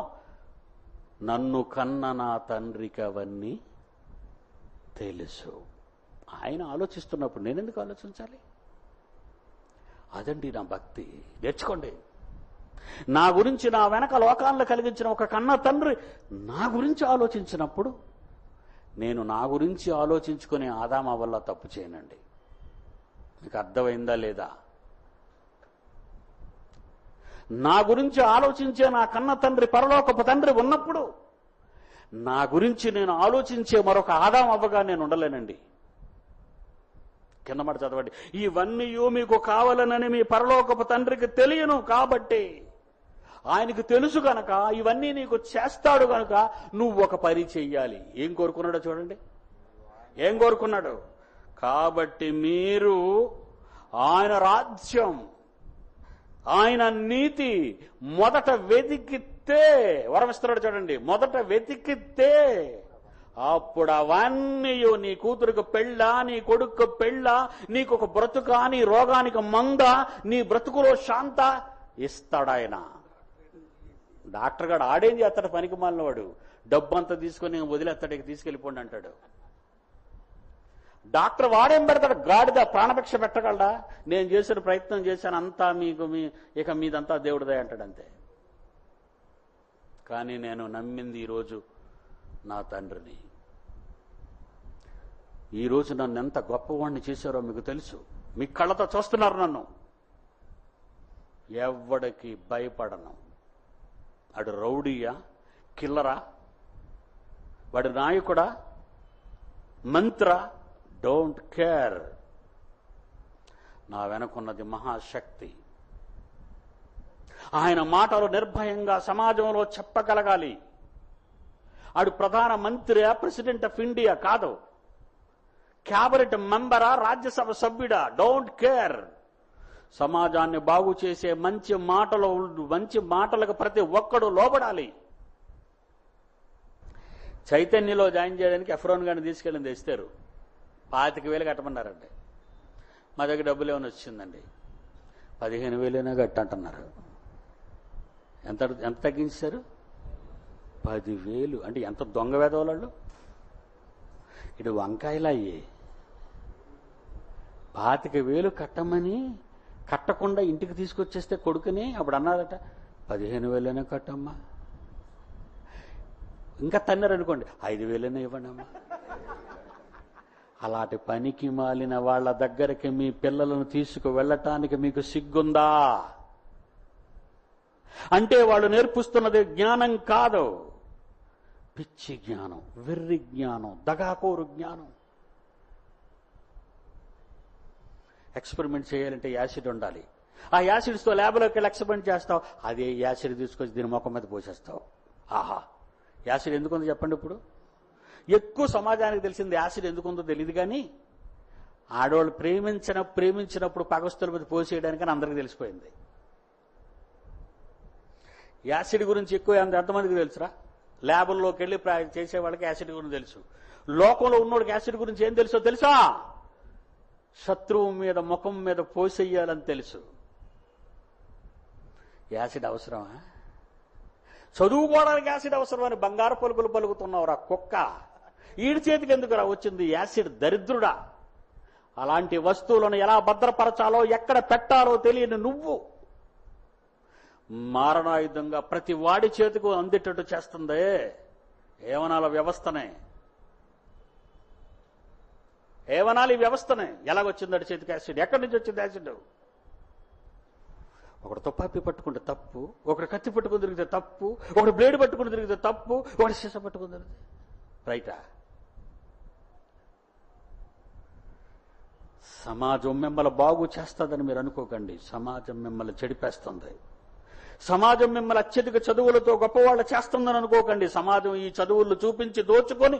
నన్ను కన్న నా తండ్రికి అవన్నీ తెలుసు. ఆయన ఆలోచిస్తున్నప్పుడు నేనెందుకు ఆలోచించాలి? అదండి నా భక్తి. నేర్చుకోండి. నా గురించి, నా వెనక లోకాలను కలిగించిన ఒక కన్న తండ్రి నా గురించి ఆలోచించినప్పుడు నేను నా గురించి ఆలోచించుకునే ఆదామ వల్ల తప్పు చేయనండి. మీకు అర్థమైందా లేదా? నా గురించి ఆలోచించే నా కన్న తండ్రి, పరలోకపు తండ్రి ఉన్నప్పుడు నా గురించి నేను ఆలోచించే మరొక ఆదాం అవ్వగా నేను ఉండలేనండి. కింద మాట చదవండి. ఇవన్నీ మీకు కావాలనని మీ పరలోకపు తండ్రికి తెలియను కాబట్టి, ఆయనకు తెలుసు కనుక ఇవన్నీ నీకు చేస్తాడు కనుక నువ్వు ఒక పని చెయ్యాలి. ఏం కోరుకున్నాడో చూడండి. ఏం కోరుకున్నాడు? కాబట్టి మీరు ఆయన రాజ్యం, ఆయన నీతి మొదట వెతికితే, వరమిస్తున్నాడు చూడండి, మొదట వెతికితే అప్పుడు అవన్నీ నీ కూతురుకు పెళ్ళా, నీ కొడుకు పెళ్ళా, నీకు ఒక బ్రతుకా, నీ రోగానికి మంద, నీ బ్రతుకులో శాంత ఇస్తాడాయన. డాక్టర్ గారు ఆడేం చేస్తాడు? పనికి మాలినవాడు. డబ్బు అంతా తీసుకొని వదిలేస్తాడు, తీసుకెళ్ళిపోండి అంటాడు. డాక్టర్ వాడేం పెడతాడు? గాడిద ప్రాణభిక్ష పెట్టగలడా? నేను చేసిన ప్రయత్నం చేశాను, అంతా ఇక మీదంతా దేవుడిదే అంటాడు అంతే. కానీ నేను నమ్మింది ఈరోజు నా తండ్రిని. ఈరోజు నన్ను ఎంత గొప్పవాడిని చేశారో మీకు తెలుసు. మీ కళ్ళతో చూస్తున్నారు నన్ను. ఎవడికి భయపడను. వాడు రౌడీయా, కిల్లరా, వాడి నాయకుడా, మంత్ర, డోంట్ కేర్. నా వెనకున్నది మహాశక్తి. ఆయన మాటలు నిర్భయంగా సమాజంలో చెప్పగలగాలి. ఆడు Pradhan Mantri, president of India కాదు, క్యాబినెట్ మెంబరా, రాజ్యసభ సభ్యుడా, డోంట్ కేర్. సమాజాన్ని బాగు చేసే మంచి మాటలకు ప్రతి ఒక్కడు లోబడాలి. చైతన్యలో జాయిన్ చేయడానికి ఎఫ్రోన్ గారిని తీసుకెళ్ళింది ఇస్తారు. 25,000 కట్టమన్నారండి. మా దగ్గర డబ్బులు ఏమైనా వచ్చిందండి, 15,000 కట్టంటున్నారు. ఎంత తగ్గించారు? 10,000. అంటే ఎంత దొంగ వేదవాళ్ళు. ఇటు వంకాయలు అయ్యి 25,000 కట్టమని కట్టకుండా ఇంటికి తీసుకొచ్చేస్తే కొడుకుని అప్పుడు అన్నారట, 15,000 కట్టమ్మా. ఇంకా తన్నారనుకోండి, 5,000 ఇవ్వండమ్మా. అలాంటి పనికి మాలిన వాళ్ళ దగ్గరికి మీ పిల్లలను తీసుకు వెళ్ళటానికి మీకు సిగ్గుందా? అంటే వాళ్ళు నేర్పిస్తున్నది జ్ఞానం కాదు, పిచ్చి జ్ఞానం, వెర్రి జ్ఞానం, దగాకోరు జ్ఞానం. ఎక్స్పెరిమెంట్ చేయాలంటే యాసిడ్ ఉండాలి. ఆ యాసిడ్స్తో ల్యాబ్లోకి వెళ్ళి ఎక్స్పెరిమెంట్ చేస్తావు. అదే యాసిడ్ తీసుకొచ్చి దీని ముఖం మీద పోసేస్తావు. ఆహా, యాసిడ్ ఎందుకుందో చెప్పండి. ఇప్పుడు ఎక్కువ సమాజానికి తెలిసింది యాసిడ్ ఎందుకుందో తెలియదు, కానీ ఆడవాళ్ళు ప్రేమించినప్పుడు పగస్తుల మీద పోసేయడానికని అందరికీ తెలిసిపోయింది. యాసిడ్ గురించి ఎక్కువ ఎంతమందికి తెలుసురా? ల్యాబుల్లోకి వెళ్ళి చేసే వాళ్ళకి యాసిడ్ గురించి తెలుసు. లోకంలో ఉన్నోడికి యాసిడ్ గురించి ఏం తెలుసో తెలుసా? శత్రువు మీద ముఖం మీద పోసేయాలని తెలుసు. యాసిడ్ అవసరమా? చదువుకోవడానికి యాసిడ్ అవసరమని బంగారు పలుకులు పలుకుతున్నావురా కుక్క. ఈడి చేతికి ఎందుకురా వచ్చింది యాసిడ్? దరిద్రుడా. అలాంటి వస్తువులను ఎలా భద్రపరచాలో, ఎక్కడ పెట్టాలో తెలియని నువ్వు మారణాయుధంగా ప్రతి వాడి చేతికి అందేటట్టు చేస్తుందే ఏమనాల వ్యవస్థనే. ఏమనాలి ఈ వ్యవస్థనే? ఎలాగొచ్చిందట చేతికి యాసిడ్? ఎక్కడి నుంచి వచ్చింది యాసిడ్? ఒకడు తుపాకీ పట్టుకుంటే తప్పు, ఒకడు కత్తి పట్టుకుని తిరిగితే తప్పు, ఒకడు బ్లేడ్ పట్టుకుని తిరిగితే తప్పు, ఒకడు సీస పట్టుకుని తిరిగితే రైటా? సమాజం మిమ్మల్ని బాగు చేస్తుందని మీరు అనుకోకండి. సమాజం మిమ్మల్ని చెడిపేస్తుంది. సమాజం మిమ్మల్ని అత్యధిక చదువులతో గొప్పవాళ్ళు చేస్తుందని అనుకోకండి. సమాజం ఈ చదువులు చూపించి దోచుకొని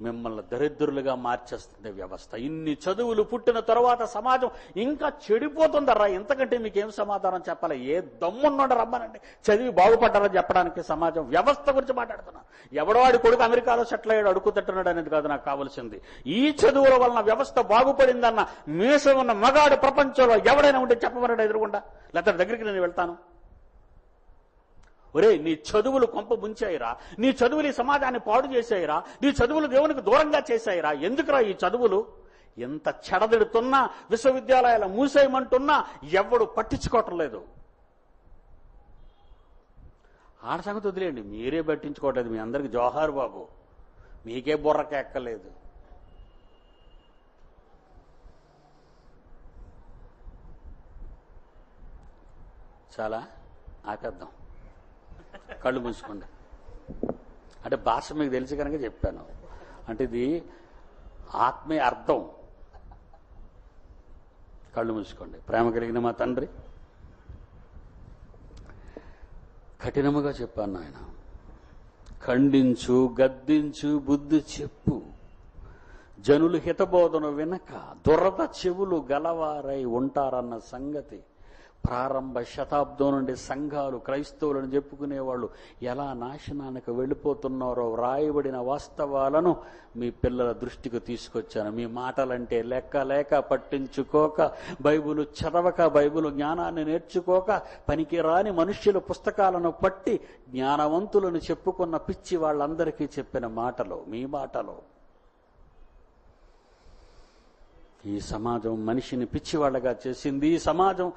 మిమ్మల్ని దరిద్రులుగా మార్చేస్తుంది వ్యవస్థ. ఇన్ని చదువులు పుట్టిన తర్వాత సమాజం ఇంకా చెడిపోతుందర్రా. ఇంతకంటే మీకేం సమాధానం చెప్పాలి? ఏ దమ్మున్నాడు రమ్మనండి చదివి బాగుపడ్డారని చెప్పడానికి. సమాజం వ్యవస్థ గురించి మాట్లాడుతున్నాను. ఎవడవాడి కొడుకు అమెరికాలో సెటిల్ అయ్యాడు అడుగు తిట్టన్నాడు అనేది కాదు నాకు కావాల్సింది. ఈ చదువుల వలన వ్యవస్థ బాగుపడిందన్న మీసం ఉన్న మగాడు ప్రపంచంలో ఎవడైనా ఉంటే చెప్పమన్నాడు ఎదురుకుండా, లేకపోతే దగ్గరికి నేను వెళ్తాను. ఒరే, నీ చదువులు కొంప ముంచాయిరా, నీ చదువులు ఈ సమాజాన్ని పాడు చేశాయిరా, నీ చదువులు దేవునికి దూరంగా చేశాయిరా. ఎందుకురా ఈ చదువులు? ఎంత చెడదిడుతున్నా, విశ్వవిద్యాలయాలు మూసేయమంటున్నా ఎవడు పట్టించుకోవటం లేదు. ఆడ సంగతి వదిలేయండి, మీరే పట్టించుకోవట్లేదు. మీ అందరికి జోహార్ బాబు, మీకే బుర్రకెక్కలేదు. చాలా ఆపేద్దాం, కళ్ళు మూసుకోండి. అంటే భాష మీకు తెలిసి కనుక చెప్పాను. అంటే ఇది ఆత్మీయ అర్థం. కళ్ళు మూసుకోండి. ప్రేమ కలిగిన మా తండ్రి, కఠినముగా చెప్పాను ఆయన, ఖండించు, గద్దించు, బుద్ధి చెప్పు. జనులు హితబోధను వినక దురద చెవులు గలవారై ఉంటారన్న సంగతి ప్రారంభ శతాబ్దం నుండి సంఘాలు క్రైస్తవులను చెప్పుకునేవాళ్ళు ఎలా నాశనానికి వెళ్ళిపోతున్నారో వ్రాయబడిన వాస్తవాలను మీ పిల్లల దృష్టికి తీసుకొచ్చాను. మీ మాటలంటే లెక్క లేక, పట్టించుకోక, బైబిలు చదవక, బైబిలు జ్ఞానాన్ని నేర్చుకోక, పనికిరాని మనుష్యుల పుస్తకాలను పట్టి జ్ఞానవంతులను చెప్పుకున్న పిచ్చి వాళ్ళందరికీ చెప్పిన మాటలు మీ మాటలు. ఈ సమాజం మనిషిని పిచ్చివాళ్లగా చేసింది. ఈ సమాజం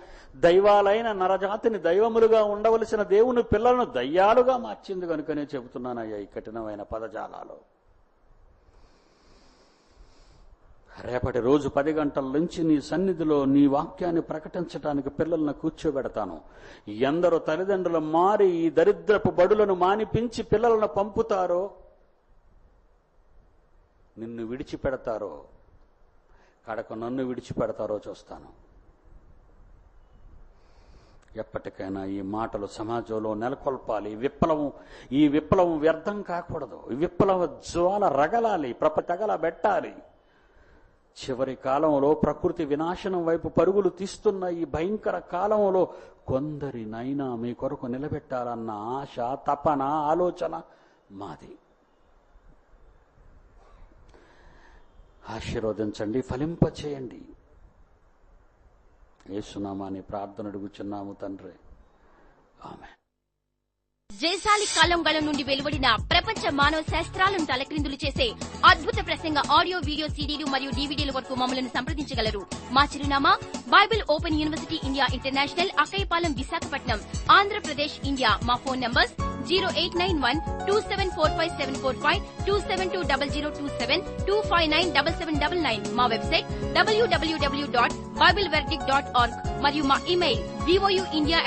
దైవాలైన నరజాతిని దైవములుగా ఉండవలసిన దేవుని పిల్లలను దయ్యాలుగా మార్చింది కనుకనే చెబుతున్నానయ్యా ఈ కఠినమైన పదజాలాలు. రేపటి రోజు 10 గంటల నుంచి నీ సన్నిధిలో నీ వాక్యాన్ని ప్రకటించడానికి పిల్లలను కూర్చోబెడతాను. ఎందరో తల్లిదండ్రులు మారి ఈ దరిద్రపు బడులను మానిపించి పిల్లలను పంపుతారో, నిన్ను విడిచిపెడతారో, కడకు నన్ను విడిచిపెడతారో చూస్తాను. ఎప్పటికైనా ఈ మాటలు సమాజంలో నెలకొల్పాలి. ఈ విప్లవం వ్యర్థం కాకూడదు. ఈ విప్లవ జ్వాల రగలాలి, తగలబెట్టాలి. చివరి కాలంలో ప్రకృతి వినాశనం వైపు పరుగులు తీస్తున్న ఈ భయంకర కాలంలో కొందరినైనా మీ కొరకు నిలబెట్టాలన్న ఆశ, తపన, ఆలోచన మాది. ఆశీర్వదించండి, ఫలింపచేయండి. యేసునామాని ప్రార్థన అడుగుచున్నాము తండ్రి, ఆమేన్. జయశాలి కాలంగళం నుండి వెలువడిన ప్రపంచ మానవ శాస్త్రాలను తలక్రిందులు చేసే అద్భుత ప్రసంగ ఆడియో, వీడియో, సీడీలు మరియు డీవీడీల వరకు మమ్మల్ని సంప్రదించగలరు. మా చిరునామా Bible open university India international, Akkayyapalem, Visakhapatnam, Andhra Pradesh, India. మా ఫోన్ నంబర్స్ 0891274575, 27200272597799. మా వెబ్సైట్ www.bibleverdict.org మరియు మా ఇమెయిల్ vouindia@